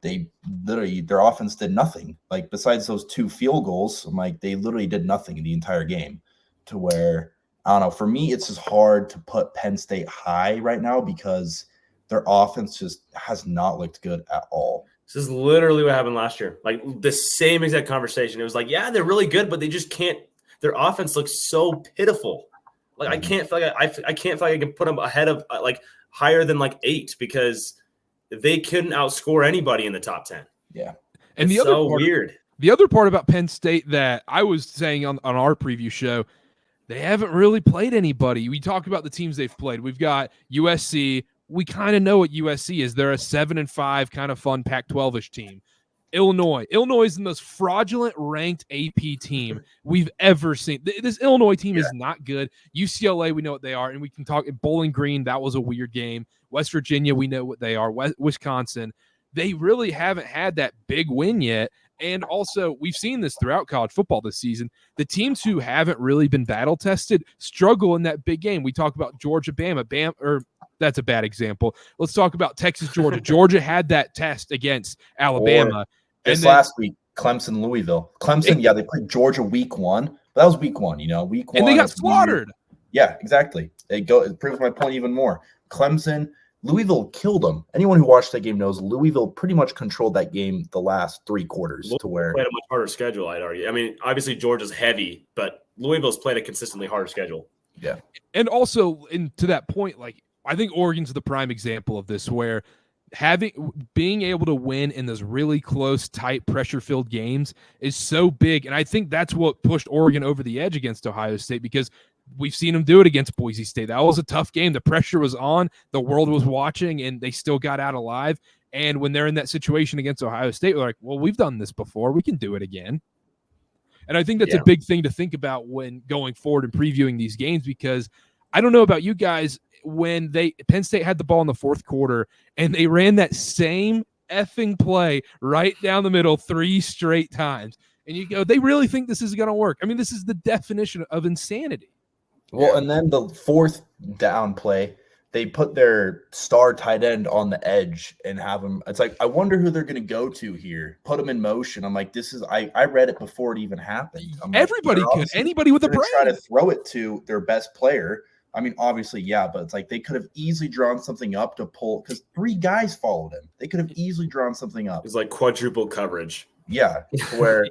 their offense did nothing. Like, besides those 2 field goals, I'm like, they literally did nothing in the entire game, to where, I don't know. For me, it's just hard to put Penn State high right now because their offense just has not looked good at all. This is literally what happened last year. Like, the same exact conversation. It was like, yeah, they're really good, but they just can't. Their offense looks so pitiful. Like I can't feel like I can't feel like I can put them ahead of like higher than like 8 because they couldn't outscore anybody in the top 10. Yeah. And it's so weird. The other part about Penn State that I was saying on our preview show, they haven't really played anybody. We talk about the teams they've played. We've got USC. We kind of know what USC is. They're a 7-5 kind of fun Pac-12-ish team. Illinois is the most fraudulent ranked AP team we've ever seen. This Illinois team is not good. UCLA, we know what they are, and we can talk. Bowling Green, that was a weird game. West Virginia, we know what they are. Wisconsin, they really haven't had that big win yet. And also, we've seen this throughout college football this season. The teams who haven't really been battle tested struggle in that big game. We talk about Georgia, Bama, or that's a bad example. Let's talk about Texas, Georgia. Georgia had that test against Alabama. Last week, Clemson, Louisville. Clemson, they played Georgia week 1. But that was week 1, week 1. And they got slaughtered. Yeah, exactly. It proves my point even more. Clemson, Louisville killed them. Anyone who watched that game knows Louisville pretty much controlled that game the last 3 quarters to where played a much harder schedule, I'd argue. I mean, obviously Georgia's heavy, but Louisville's played a consistently harder schedule. Yeah. And also, to that point, like I think Oregon's the prime example of this, where being able to win in those really close, tight, pressure-filled games is so big. And I think that's what pushed Oregon over the edge against Ohio State, because we've seen them do it against Boise State. That was a tough game. The pressure was on. The world was watching, and they still got out alive. And when they're in that situation against Ohio State, we're like, well, we've done this before. We can do it again. And I think that's a big thing to think about when going forward and previewing these games, because I don't know about you guys, when Penn State had the ball in the fourth quarter and they ran that same effing play right down the middle 3 straight times, and you go, they really think this is going to work? I mean, this is the definition of insanity. Well, and then the 4th down play, they put their star tight end on the edge and have him. It's like, I wonder who they're going to go to here. Put him in motion. I'm like, this is. I read it before it even happened. Everybody could. Anybody with a brain. Try to throw it to their best player. I mean, obviously, but it's like they could have easily drawn something up to pull, because 3 guys followed him. They could have easily drawn something up. It's like quadruple coverage. Yeah, where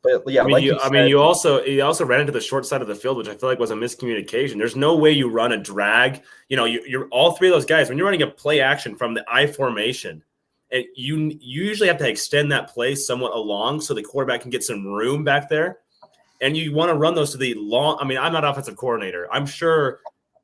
But you also ran into the short side of the field, which I feel like was a miscommunication. There's no way you run a drag. You're all 3 of those guys when you're running a play action from the I formation, and you usually have to extend that play somewhat along so the quarterback can get some room back there. And you want to run those to the long. I mean, I'm not offensive coordinator. I'm sure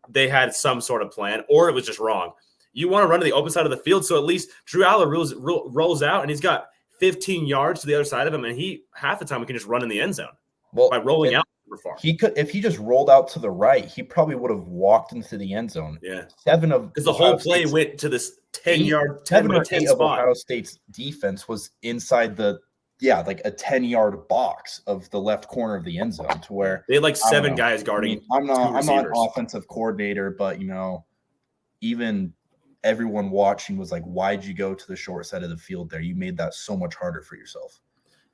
they had some sort of plan, or it was just wrong. You want to run to the open side of the field, so at least Drew Aller rolls out, and he's got 15 yards to the other side of him, and he half the time he can just run in the end zone by rolling out super far. He could, if he just rolled out to the right, he probably would have walked into the end zone. Yeah, because the whole play went to this 10-yard, 10 or 10 of spot. Ohio State's defense was inside like a 10-yard box of the left corner of the end zone, to where they had like 7 guys guarding. I'm not an offensive coordinator, but even everyone watching was like, why'd you go to the short side of the field there? You made that so much harder for yourself.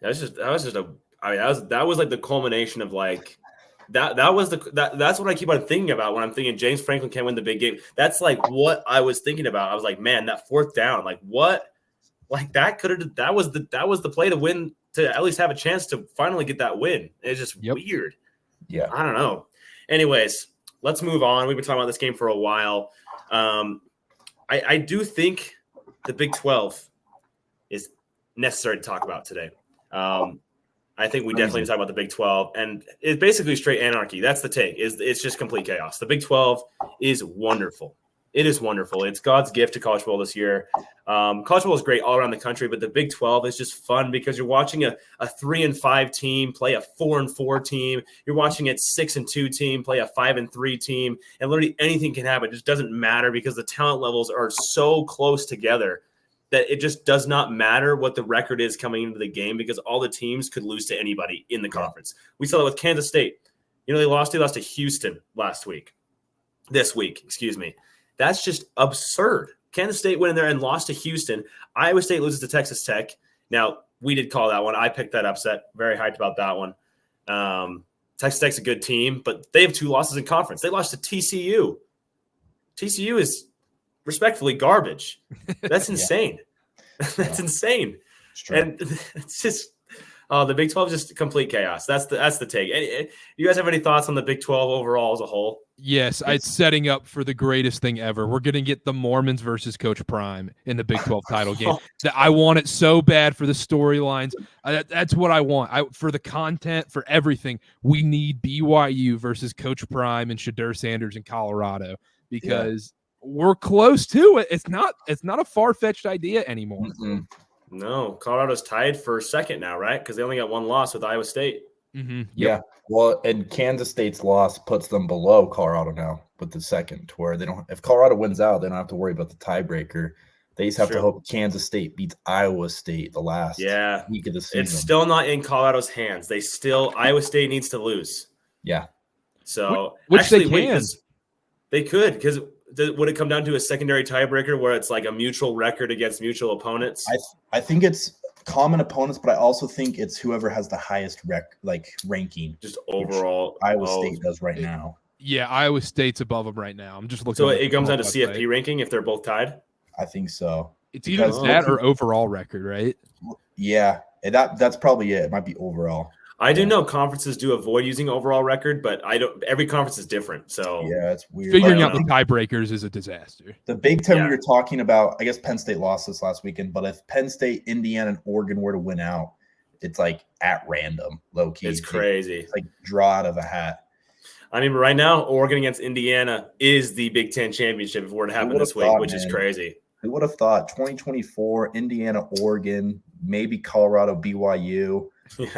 That was like the culmination of like that's what I keep on thinking about when I'm thinking James Franklin can't win the big game. That's like what I was thinking about. I was like, man, that 4th down, like what? Like that was the play to win, to at least have a chance to finally get that win. It's just weird. Yeah. I don't know. Anyways, let's move on. We've been talking about this game for a while. I do think the Big 12 is necessary to talk about today. I think we definitely need to talk about the Big 12, and it's basically straight anarchy. That's the take. It's just complete chaos. The Big 12 is wonderful. It is wonderful. It's God's gift to college football this year. College football is great all around the country, but the Big 12 is just fun because you're watching a 3-5 team play a 4-4 team. You're watching a 6-2 team play a 5-3 team, and literally anything can happen. It just doesn't matter because the talent levels are so close together that it just does not matter what the record is coming into the game, because all the teams could lose to anybody in the conference. We saw that with Kansas State. They lost to Houston this week. That's just absurd. Kansas State went in there and lost to Houston. Iowa State loses to Texas Tech. Now, we did call that one. I picked that upset. Very hyped about that one. Texas Tech's a good team, but they have 2 losses in conference. They lost to TCU. TCU is respectfully garbage. That's insane. That's insane. It's true. And it's just Oh, the Big 12 is just complete chaos. That's the take. You guys have any thoughts on the Big 12 overall as a whole? Yes, it's setting up for the greatest thing ever. We're going to get the Mormons versus Coach Prime in the Big 12 title game. I want it so bad for the storylines. That's what I want. For the content, for everything, we need BYU versus Coach Prime and Shadur Sanders in Colorado because we're close to it. It's not a far-fetched idea anymore. Mm-hmm. No, Colorado's tied for second now, right? Because they only got one loss with Iowa State. Mm-hmm. Yep. Yeah. Well, and Kansas State's loss puts them below Colorado now with the second, where they don't. If Colorado wins out, they don't have to worry about the tiebreaker. They just have to hope Kansas State beats Iowa State the last week of the season. It's still not in Colorado's hands. Iowa State needs to lose. Yeah. So which actually, they could because would it come down to a secondary tiebreaker where it's like a mutual record against mutual opponents? I think it's common opponents, but I also think it's whoever has the highest ranking. Just overall. Iowa State does right now. Yeah, Iowa State's above them right now. I'm just looking. So it comes down to CFP ranking if they're both tied? I think so. It's either that or overall record, right? Yeah, that's probably it. It might be overall. I do know conferences do avoid using overall record, but every conference is different. So yeah, it's weird. Figuring out the tiebreakers is a disaster. The Big Ten we were talking about, I guess Penn State lost this last weekend, but if Penn State, Indiana, and Oregon were to win out, it's like at random, low key. It's crazy. It's like draw out of a hat. I mean, right now, Oregon against Indiana is the Big Ten championship if it were to happen this week, which is crazy. Who would have thought 2024, Indiana, Oregon, maybe Colorado, BYU,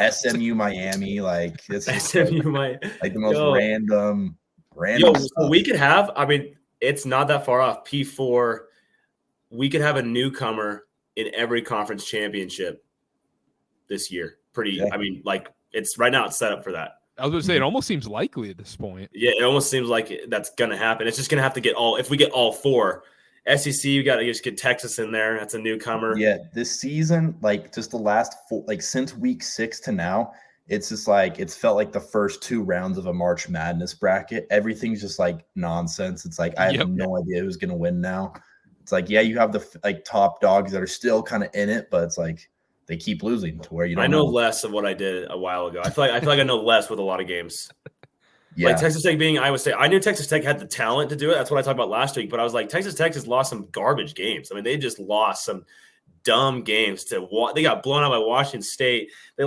SMU, Miami, like this SMU might like the most random stuff. We could have, I mean, it's not that far off. P4, we could have a newcomer in every conference championship this year. I mean, like it's right now it's set up for that. I was going to say, it almost seems likely at this point. Yeah, it almost seems like that's going to happen. It's just going to have to get if we get all four. SEC, you got to just get Texas in there. That's a newcomer. Yeah, this season, like just the last since week 6 to now, it's just like it's felt like the first 2 rounds of a March Madness bracket. Everything's just like nonsense. It's like I have no idea who's going to win now. It's like, yeah, you have the top dogs that are still kind of in it, but it's like they keep losing to where you don't I know less of what I did a while ago. I feel like I know less with a lot of games. Yeah. Like Texas Tech being Iowa State. I knew Texas Tech had the talent to do it. That's what I talked about last week. But I was like, Texas Tech has lost some garbage games. I mean, they just lost some dumb games they got blown out by Washington State. They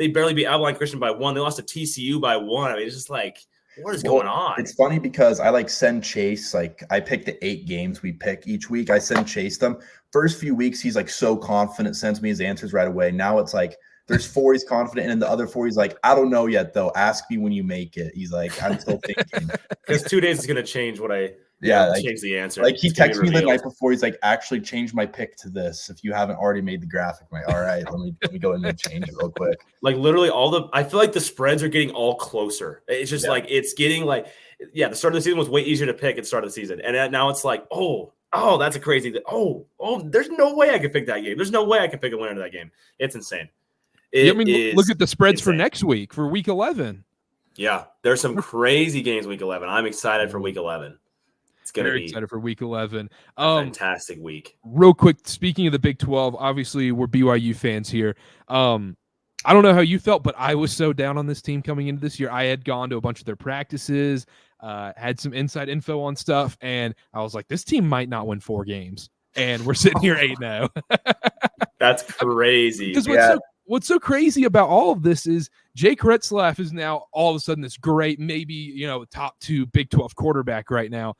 barely beat Abilene Christian by 1. They lost to TCU by 1. I mean, it's just like, what is going on? It's funny because I send Chase, I pick the 8 games we pick each week. I send Chase them. First few weeks, he's so confident, sends me his answers right away. Now it's like, there's 4 he's confident in, and the other 4 he's like, I don't know yet, though. Ask me when you make it. He's like, I'm still thinking. Because 2 days is going to change what change the answer. Like, he texted me the night before. He's like, actually change my pick to this if you haven't already made the graphic. I'm like, all right, let me go in and change it real quick. Like, literally I feel like the spreads are getting all closer. It's just it's getting the start of the season was way easier to pick at the start of the season. And now it's like, oh, that's a crazy thing. Oh, there's no way I could pick that game. There's no way I could pick a winner of that game. It's insane. Look at the spreads for next week, for week 11. Yeah, there's some crazy games week 11. I'm excited for week 11. It's going to be excited for week 11. A fantastic week. Real quick, speaking of the Big 12, obviously we're BYU fans here. I don't know how you felt, but I was so down on this team coming into this year. I had gone to a bunch of their practices, had some inside info on stuff, and I was like, this team might not win 4 games. And we're sitting here 8-0. That's crazy. Because what's so crazy about all of this is Jake Retzlaff is now all of a sudden this great, maybe, top 2 Big 12 quarterback right now.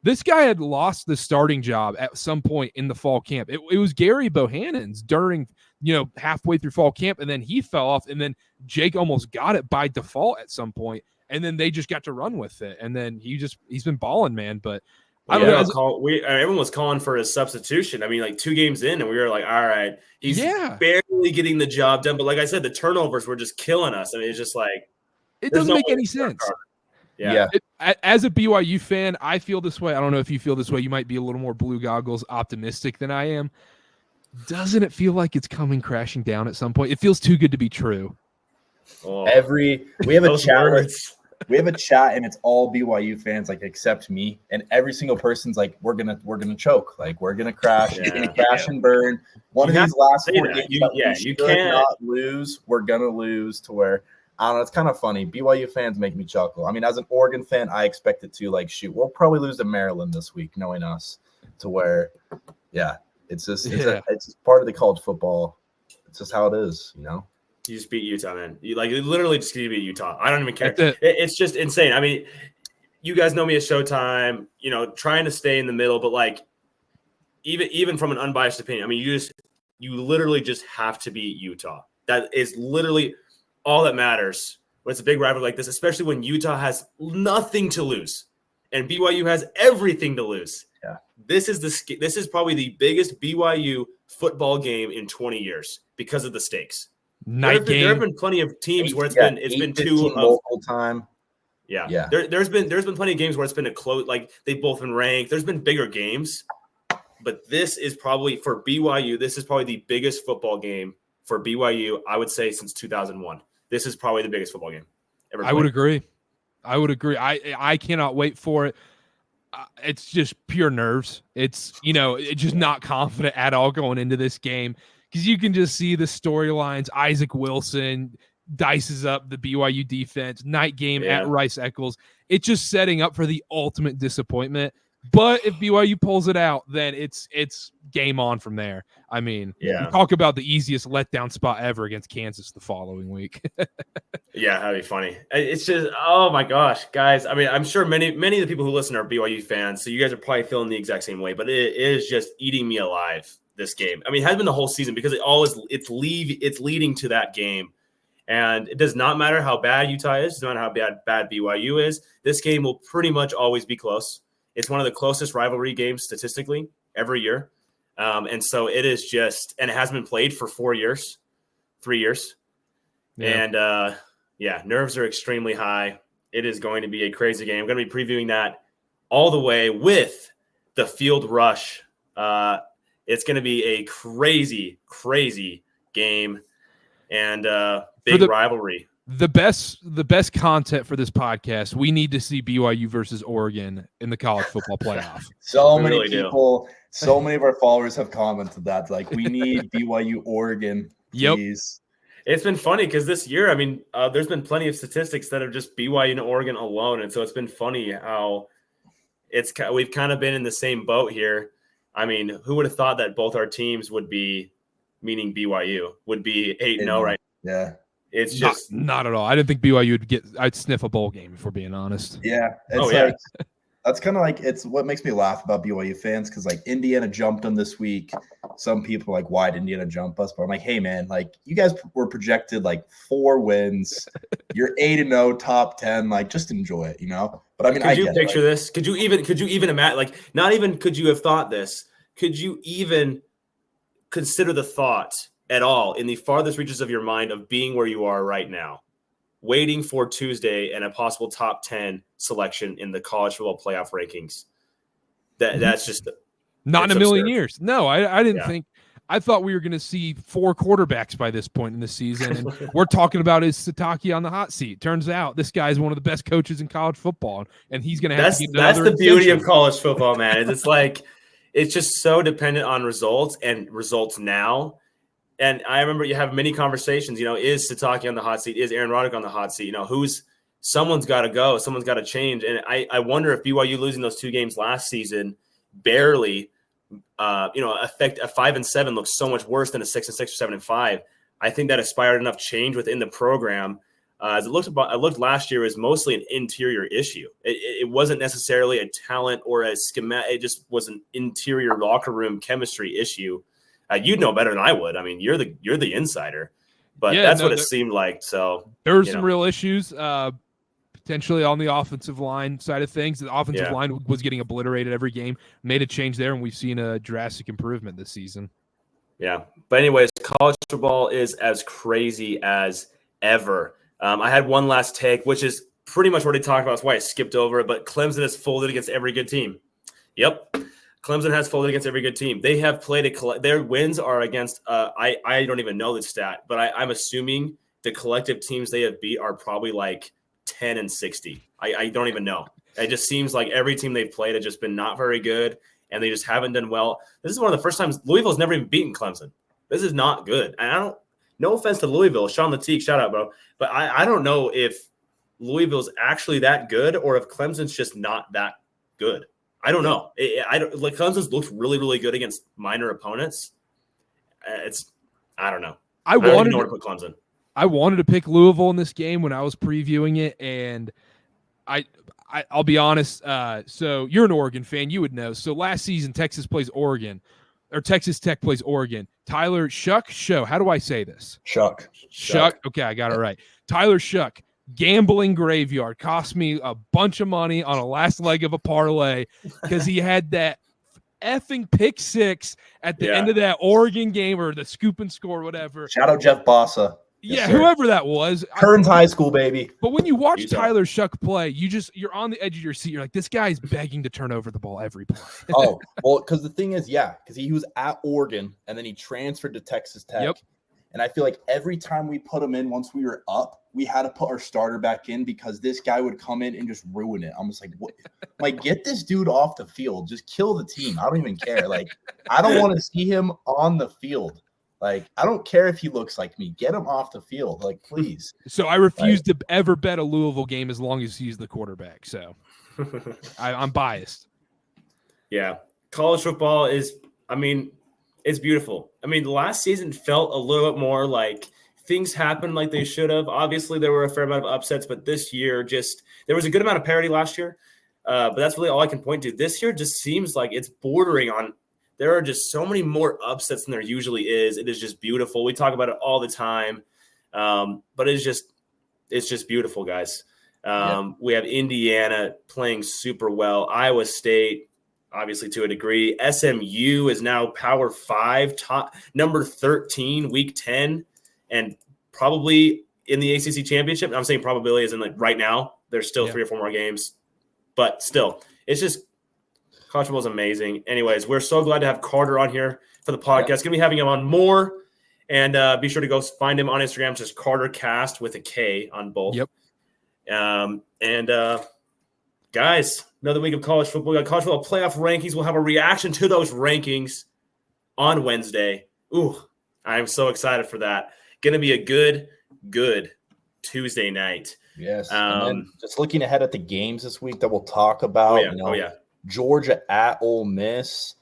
This guy had lost the starting job at some point in the fall camp. It was Gary Bohannon's during, halfway through fall camp, and then he fell off, and then Jake almost got it by default at some point, and then they just got to run with it, and then he's been balling, man. But I don't know. Everyone was calling for his substitution. I mean, 2 games in, and we were like, all right, he's barely getting the job done. But like I said, the turnovers were just killing us. I mean, it's just like it doesn't make any sense. Yeah. As a BYU fan, I feel this way. I don't know if you feel this way. You might be a little more blue goggles optimistic than I am. Doesn't it feel like it's coming crashing down at some point? It feels too good to be true. We have a challenge. We have a chat and it's all BYU fans, like except me, and every single person's like, "We're gonna choke, like we're gonna crash, Yeah. we're gonna crash and burn." One You of these last say 4 that. games You- that yeah, we you should can't- not lose, we're gonna lose. To where I don't know, it's kind of funny. BYU fans make me chuckle. I mean, as an Oregon fan, I expect it to like shoot. We'll probably lose to Maryland this week, knowing us. To where, yeah, it's just part of the college football. It's just how it is, you know. You just beat Utah, man. You literally just beat Utah. I don't even care. That's it. It's just insane. I mean, you guys know me at Showtime, you know, trying to stay in the middle, but like even from an unbiased opinion, I mean, you literally just have to beat Utah. That is literally all that matters when it's a big rivalry like this, especially when Utah has nothing to lose and BYU has everything to lose. Yeah. This is probably the biggest BYU football game in 20 years because of the stakes. There have been plenty of teams where it's been 2 of local time. Yeah. There's been plenty of games where it's been a close, like they've both been ranked. There's been bigger games, but this is probably for BYU. This is probably the biggest football game for BYU, I would say, since 2001. This is probably the biggest football game ever played. I would agree. I cannot wait for it. It's just pure nerves. It's, it's just not confident at all going into this game because you can just see the storylines. Isaac Wilson dices up the BYU defense, night game at Rice-Eccles. It's just setting up for the ultimate disappointment. But if BYU pulls it out, then it's game on from there. I mean, you talk about the easiest letdown spot ever against Kansas the following week. Yeah, that'd be funny. It's just, oh my gosh, guys. I mean, I'm sure many of the people who listen are BYU fans, so you guys are probably feeling the exact same way. But it is just eating me alive, this game. I mean, it has been the whole season because it's leading to that game. And it does not matter how bad Utah is. It does not matter how bad BYU is. This game will pretty much always be close. It's one of the closest rivalry games statistically every year. And so it is just – and it has been played for 3 years. Yeah. And, nerves are extremely high. It is going to be a crazy game. I'm going to be previewing that all the way with the Field Rush. It's going to be a crazy, crazy game and big rivalry. The best content for this podcast, we need to see BYU versus Oregon in the college football playoff. So many of our followers have commented that. Like, we need BYU Oregon, please. Yep. It's been funny because this year, I mean, there's been plenty of statistics that are just BYU and Oregon alone. And so it's been funny how we've kind of been in the same boat here. I mean, who would have thought that both our teams would be, meaning BYU, would be 8-0 right now? Yeah. It's just not at all. I didn't think BYU I'd sniff a bowl game, if we're being honest. Yeah. That's kind of like, it's what makes me laugh about BYU fans. Cause like Indiana jumped them this week. Some people are like, why did Indiana jump us? But I'm like, hey man, like you guys were projected like 4 wins. You're 8-0, top 10. Like just enjoy it, But I mean, could you picture this? Could you even imagine, like, not even could you have thought this? Could you even consider the thought at all in the farthest reaches of your mind of being where you are right now, waiting for Tuesday and a possible top 10 selection in the college football playoff rankings? That's just not in a million years. No, I didn't think. I thought we were going to see 4 quarterbacks by this point in the season, and we're talking about is Sataki on the hot seat. Turns out this guy's one of the best coaches in college football, and he's going to have to get another. That's the beauty of college football, man. It's like it's just so dependent on results and results now. And I remember you have many conversations, is Sataki on the hot seat? Is Aaron Roddick on the hot seat? Someone's got to go. Someone's got to change. And I wonder if BYU losing those 2 games last season barely, affect a 5-7 looks so much worse than a 6-6 or 7-5. I think that inspired enough change within the program. As I looked last year, it was mostly an interior issue. It wasn't necessarily a talent or a schematic. It just was an interior locker room chemistry issue. You'd know better than I would. I mean, you're the insider, but that's what it seemed like. So there were some real issues, potentially on the offensive line side of things. The offensive line was getting obliterated every game. Made a change there, and we've seen a drastic improvement this season. Yeah, but anyways, college football is as crazy as ever. I had one last take, which is pretty much what he talked about. That's why I skipped over it. But Clemson has folded against every good team. Yep. Clemson has folded against every good team. They have played their wins are against I don't even know the stat, but I'm assuming the collective teams they have beat are probably like 10-60. I don't even know. It just seems like every team they've played has just been not very good, and they just haven't done well. This is one of the first times Louisville's never even beaten Clemson. This is not good. And no offense to Louisville, Sean Latique, shout out, bro. But I don't know if Louisville's actually that good or if Clemson's just not that good. I don't know. Clemson's looked really, really good against minor opponents. I don't know. I don't know where to put Clemson. I wanted to pick Louisville in this game when I was previewing it, and I'll be honest. So you're an Oregon fan, you would know. So last season, Texas Tech plays Oregon. Tyler Show. How do I say this? Shuck. Okay, I got it right. Tyler Shuck. Gambling graveyard cost me a bunch of money on a last leg of a parlay because he had that effing pick six at the end of that Oregon game, or the scoop and score, whatever. Shout out Jeff Bossa. Yes, whoever that was. Kearns High School, baby. But when you watch Tyler Shuck play, you're on the edge of your seat. You're like, this guy's begging to turn over the ball every play. Oh, well, because the thing is, because he was at Oregon and then he transferred to Texas Tech. Yep. And I feel like every time we put him in, once we were up, we had to put our starter back in because this guy would come in and just ruin it. I'm just like, what? Like, get this dude off the field. Just kill the team. I don't even care. Like, I don't want to see him on the field. Like, I don't care if he looks like me. Get him off the field. Like, please. So I refuse to ever bet a Louisville game as long as he's the quarterback. So I'm biased. Yeah. College football is, it's beautiful. Last season felt a little bit more like things happened like they should have. Obviously, there were a fair amount of upsets, but this year there was a good amount of parity last year. But that's really all I can point to. This year just seems like it's bordering on. There are just so many more upsets than there usually is. It is just beautiful. We talk about it all the time. But it's just beautiful, guys. We have Indiana playing super well. Iowa State, obviously to a degree. SMU is now Power 5, top number 13, week 10, and probably in the ACC championship. I'm saying probability is in like right now. There's still 3 or 4 more games, but still, it's just college football is amazing. Anyways, we're so glad to have Carter on here for the podcast. Going to be having him on more, and be sure to go find him on Instagram. Just KARTERKAST with a K on both. Yep. Guys, another week of college football. We got college football playoff rankings. We'll have a reaction to those rankings on Wednesday. Ooh, I'm so excited for that. Going to be a good Tuesday night. Yes. And then just looking ahead at the games this week that we'll talk about. Georgia at Ole Miss.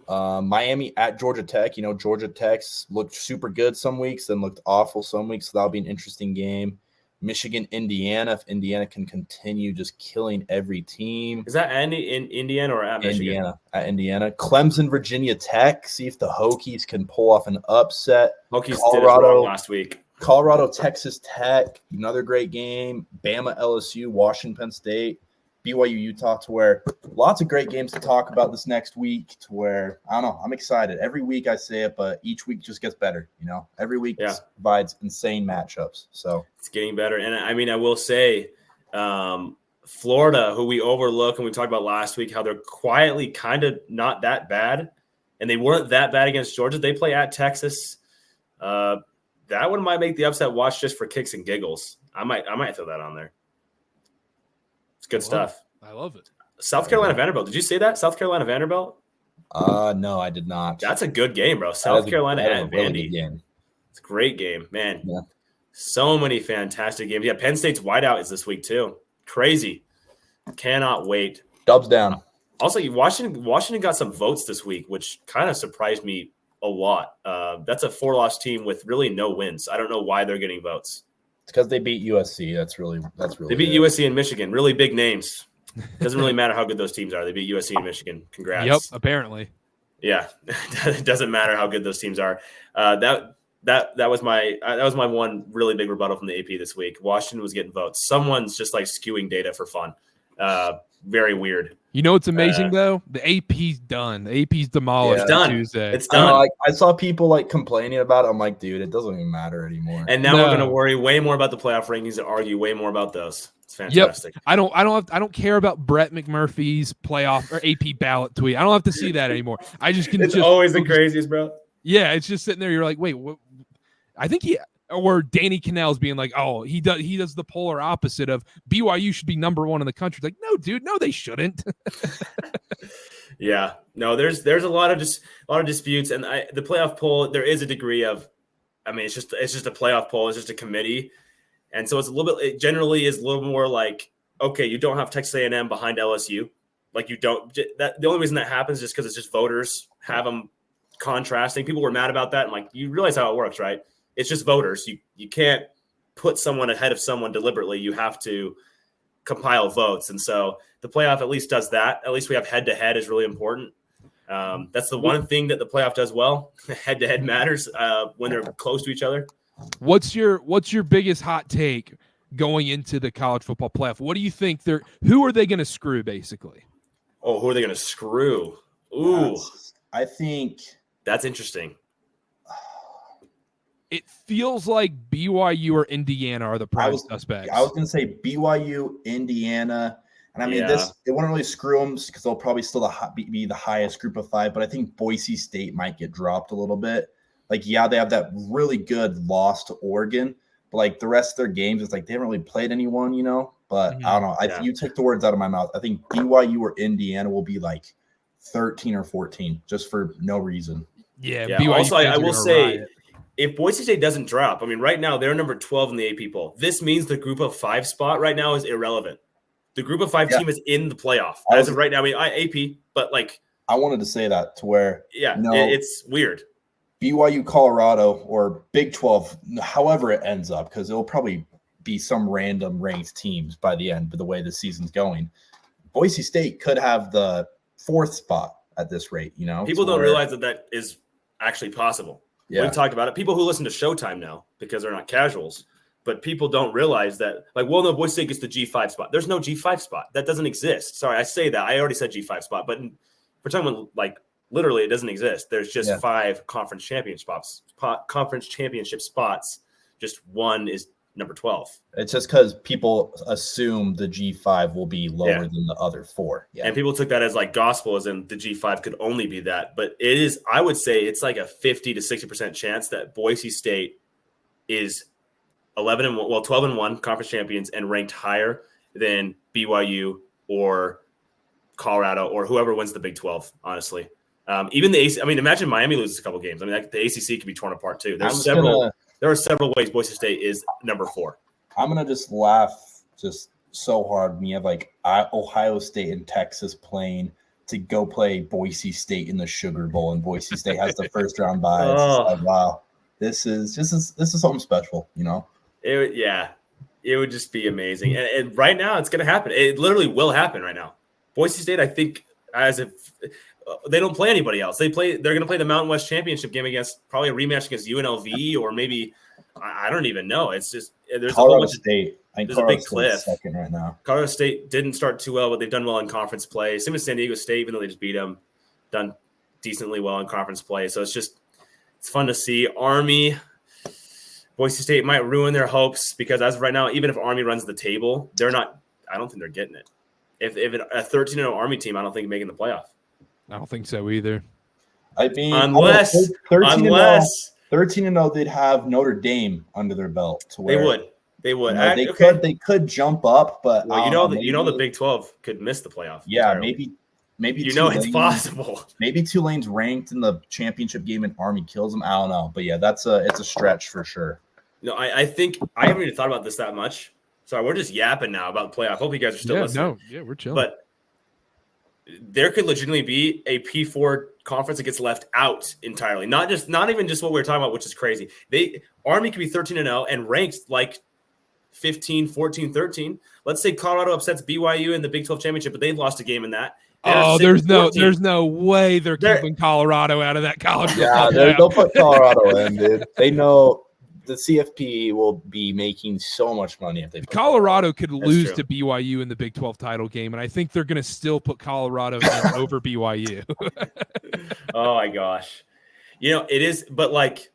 Miami at Georgia Tech. Georgia Tech's looked super good some weeks, then looked awful some weeks. So that'll be an interesting game. Michigan, Indiana. If Indiana can continue just killing every team. Is that in Indiana or at Michigan? Indiana. Clemson, Virginia Tech. See if the Hokies can pull off an upset. Hokies did it wrong last week. Colorado, Texas Tech. Another great game. Bama, LSU, Washington, Penn State. BYU, Utah, to where lots of great games to talk about this next week, to where, I don't know, I'm excited. Every week I say it, but each week just gets better, Every week provides insane matchups. So it's getting better. And I will say Florida, who we overlook and we talked about last week, how they're quietly kind of not that bad, and they weren't that bad against Georgia. They play at Texas. That one might make the upset watch just for kicks and giggles. I might throw that on there. It's good stuff. I love it. South Carolina Vanderbilt. Did you say that? South Carolina Vanderbilt? No, I did not. That's a good game, bro. South Carolina at Vandy. Really it's a great game, man. Yeah. So many fantastic games. Yeah, Penn State's whiteout is this week too. Crazy. Cannot wait. Dubs down. Also, Washington got some votes this week, which kind of surprised me a lot. That's a 4-loss team with really no wins. I don't know why they're getting votes. It's because they beat USC. That's really. They beat USC and Michigan. Really big names. Doesn't really matter how good those teams are. They beat USC and Michigan. Congrats. Yep. Apparently. Yeah. It doesn't matter how good those teams are. That was my one really big rebuttal from the AP this week. Washington was getting votes. Someone's just like skewing data for fun. Very weird. What's amazing though? The AP's done. The AP's demolished on Tuesday. It's done. I saw people complaining about it. I'm like, dude, it doesn't even matter anymore. And now we're going to worry way more about the playoff rankings and argue way more about those. It's fantastic. Yep. I don't care about Brett McMurphy's playoff or AP ballot tweet. I don't have to see that anymore. I just can. It's always the craziest, bro. Yeah, it's just sitting there. You're like, wait, what? I think or Danny Cannell's being like, oh, he does the polar opposite of BYU should be number 1 in the country. Like, no, dude, no, they shouldn't. Yeah, no, there's a lot of disputes, and the playoff poll, there is a degree of, I mean, it's just a playoff poll, it's just a committee, and so it's a little bit. It generally is a little more like, okay, you don't have Texas A&M behind LSU, like you don't. That the only reason that happens is because it's just voters have them contrasting. People were mad about that, and like you realize how it works, right? It's just voters. You can't put someone ahead of someone deliberately. You have to compile votes, and so the playoff at least does that. At least we have head-to-head is really important. That's the one thing that the playoff does well. Head-to-head matters when they're close to each other. What's your biggest hot take going into the college football playoff? What do you think who are they going to screw, basically? Oh, who are they going to screw? Ooh. I think that's interesting. It feels like BYU or Indiana are the prime suspects. I was going to say BYU, Indiana. And I mean, it wouldn't really screw them because they'll probably still be the highest group of 5. But I think Boise State might get dropped a little bit. Like, yeah, they have that really good loss to Oregon. But, like, the rest of their games, it's like they haven't really played anyone, you know. But I don't know. You took the words out of my mouth. I think BYU or Indiana will be like 13 or 14 just for no reason. Yeah. BYU also, I will say, if Boise State doesn't drop, I mean, right now they're number 12 in the AP poll. This means the group of 5 spot right now is irrelevant. The group of 5 team is in the playoff as of right now. I mean, AP, but like I wanted to say that to where it's weird. BYU, Colorado, or Big 12, however it ends up, because it'll probably be some random ranked teams by the end, but the way the season's going, Boise State could have the 4th spot at this rate. You know, people don't realize that is actually possible. Yeah. We've talked about it. People who listen to Showtime now because they're not casuals, but people don't realize that, like, well, no, Boise State gets the G5 spot. There's no G5 spot. That doesn't exist. Sorry, I say that. I already said G5 spot, but we're talking about, like, literally it doesn't exist. There's just 5 conference championship spots. Just one is number 12. It's just because people assume the G5 will be lower than the other 4. Yeah. And people took that as like gospel, as in the G5 could only be that. But it is, I would say it's like a 50 to 60% chance that Boise State is 12-1 conference champions and ranked higher than BYU or Colorado or whoever wins the Big 12, honestly. Even the AC, I mean, imagine Miami loses a couple games. I mean, the ACC could be torn apart too. There are several ways Boise State is number 4. I'm going to just laugh just so hard when you have like Ohio State and Texas playing to go play Boise State in the Sugar Bowl, and Boise State has the first round bye. It's like, wow, this is something special, you know? It would just be amazing. And right now it's going to happen. It literally will happen right now. Boise State, I think, as if they don't play anybody else. They're going to play the Mountain West Championship game against probably a rematch against UNLV, or maybe I don't even know. It's just there's Colorado a whole bunch State. There's a big cliff. Second right now. Colorado State didn't start too well, but they've done well in conference play. Same with San Diego State, even though they just beat them, done decently well in conference play. So it's fun to see. Army, Boise State might ruin their hopes because as of right now, even if Army runs the table, they're not. I don't think they're getting it. If a 13-0 Army team, I don't think making the playoff. I don't think so either. I mean, unless 13-0, they'd have Notre Dame under their belt. To where they would. They could jump up, but the Big 12 could miss the playoff. Yeah, entirely. maybe it's possible. Maybe Tulane's ranked in the championship game and Army kills them. I don't know, but yeah, it's a stretch for sure. No, I think I haven't even thought about this that much. Sorry, we're just yapping now about the playoff. Hope you guys are still listening. We're chilling. But there could legitimately be a P4 conference that gets left out entirely. Not even just what we were talking about, which is crazy. Army could be 13-0 and ranked like 15, 14, 13. Let's say Colorado upsets BYU in the Big 12 championship, but they've lost a game in that. There's no way they're keeping Colorado out of that college. Yeah, they'll put Colorado in, dude. They know the CFP will be making so much money if they. Colorado could lose to BYU in the Big 12 title game, and I think they're going to still put Colorado in over BYU. Oh my gosh, it is, but like,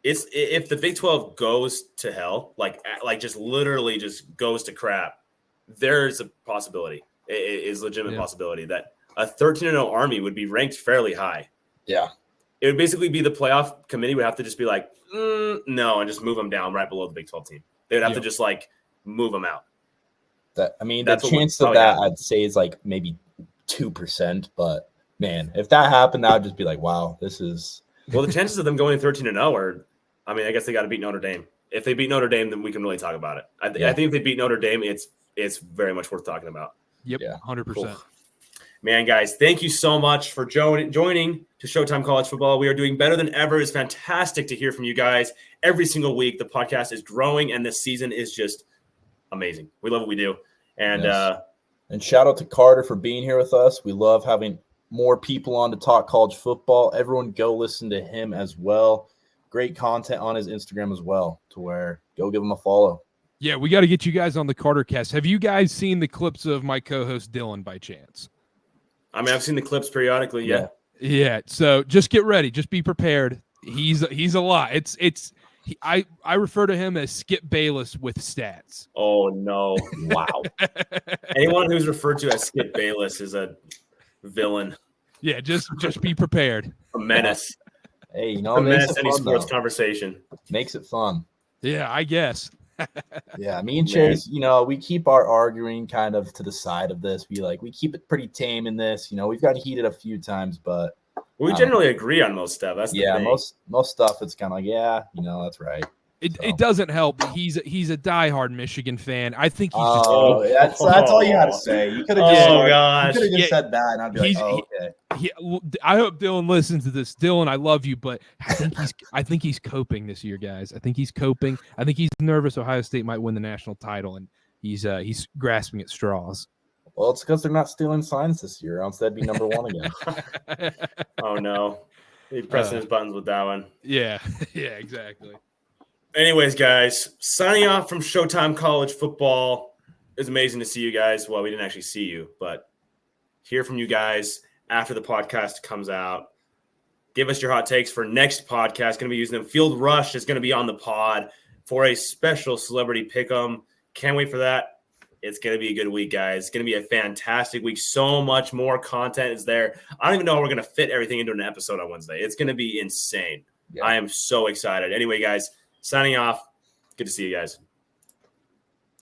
if the Big 12 goes to hell, like just literally just goes to crap, there's a possibility. It is a legitimate possibility that a 13-0 Army would be ranked fairly high. Yeah. it would basically be the playoff committee would have to just be like, no, and just move them down right below the Big 12 team. They would have to just like move them out. That I mean, That's the what would chance of probably that happen. I'd say is like maybe 2%. But man, if that happened, I would just be like, wow, this is. Well, the chances of them going 13-0 are, I mean, I guess they got to beat Notre Dame. If they beat Notre Dame, then we can really talk about it. I think if they beat Notre Dame, it's very much worth talking about. Yep, Yeah. 100%. Cool. Man, guys, thank you so much for joining to Showtime College Football. We are doing better than ever. It's fantastic to hear from you guys every single week. The podcast is growing, and this season is just amazing. We love what we do. And and shout out to Carter for being here with us. We love having more people on to talk college football. Everyone go listen to him as well. Great content on his Instagram as well, to where go give him a follow. Yeah, we got to get you guys on the KARTERKAST. Have you guys seen the clips of my co-host Dylan by chance? I mean, I've seen the clips periodically. Yeah. Yeah. So just get ready. Just be prepared. He's a lot. I refer to him as Skip Bayless with stats. Oh no! Wow. Anyone who's referred to as Skip Bayless is a villain. Yeah. Just be prepared. A menace. Hey, you know, A it makes menace it any fun, sports though. conversation. Makes it fun. Yeah, I guess. Yeah, me and Chase, you know, we keep our arguing kind of to the side of this. We keep it pretty tame in this. You know, we've gotten heated a few times, but We generally agree on most stuff. That's the thing. most stuff it's kind of like, yeah, you know, that's right. It doesn't help. He's a diehard Michigan fan. I think he's just. That's all you had to say. You could have just, gosh. you could have just said that, and I'd be like, okay. I hope Dylan listens to this. Dylan, I love you, but I think he's coping this year, guys. I think he's coping. I think he's nervous Ohio State might win the national title, and he's grasping at straws. Well, it's because they're not stealing signs this year, else they'd be number one again. Oh no, he's pressing his buttons with that one. Yeah, exactly. Anyways, guys, signing off from Showtime College Football. It's amazing to see you guys. Well, we didn't actually see you, but hear from you guys after the podcast comes out. Give us your hot takes for next podcast. Going to be using them. Field Rush is going to be on the pod for a special celebrity pick'em. Can't wait for that. It's going to be a good week, guys. It's going to be a fantastic week. So much more content is there. I don't even know how we're going to fit everything into an episode on Wednesday. It's going to be insane. Yeah. I am so excited. Anyway, guys, signing off. Good to see you guys.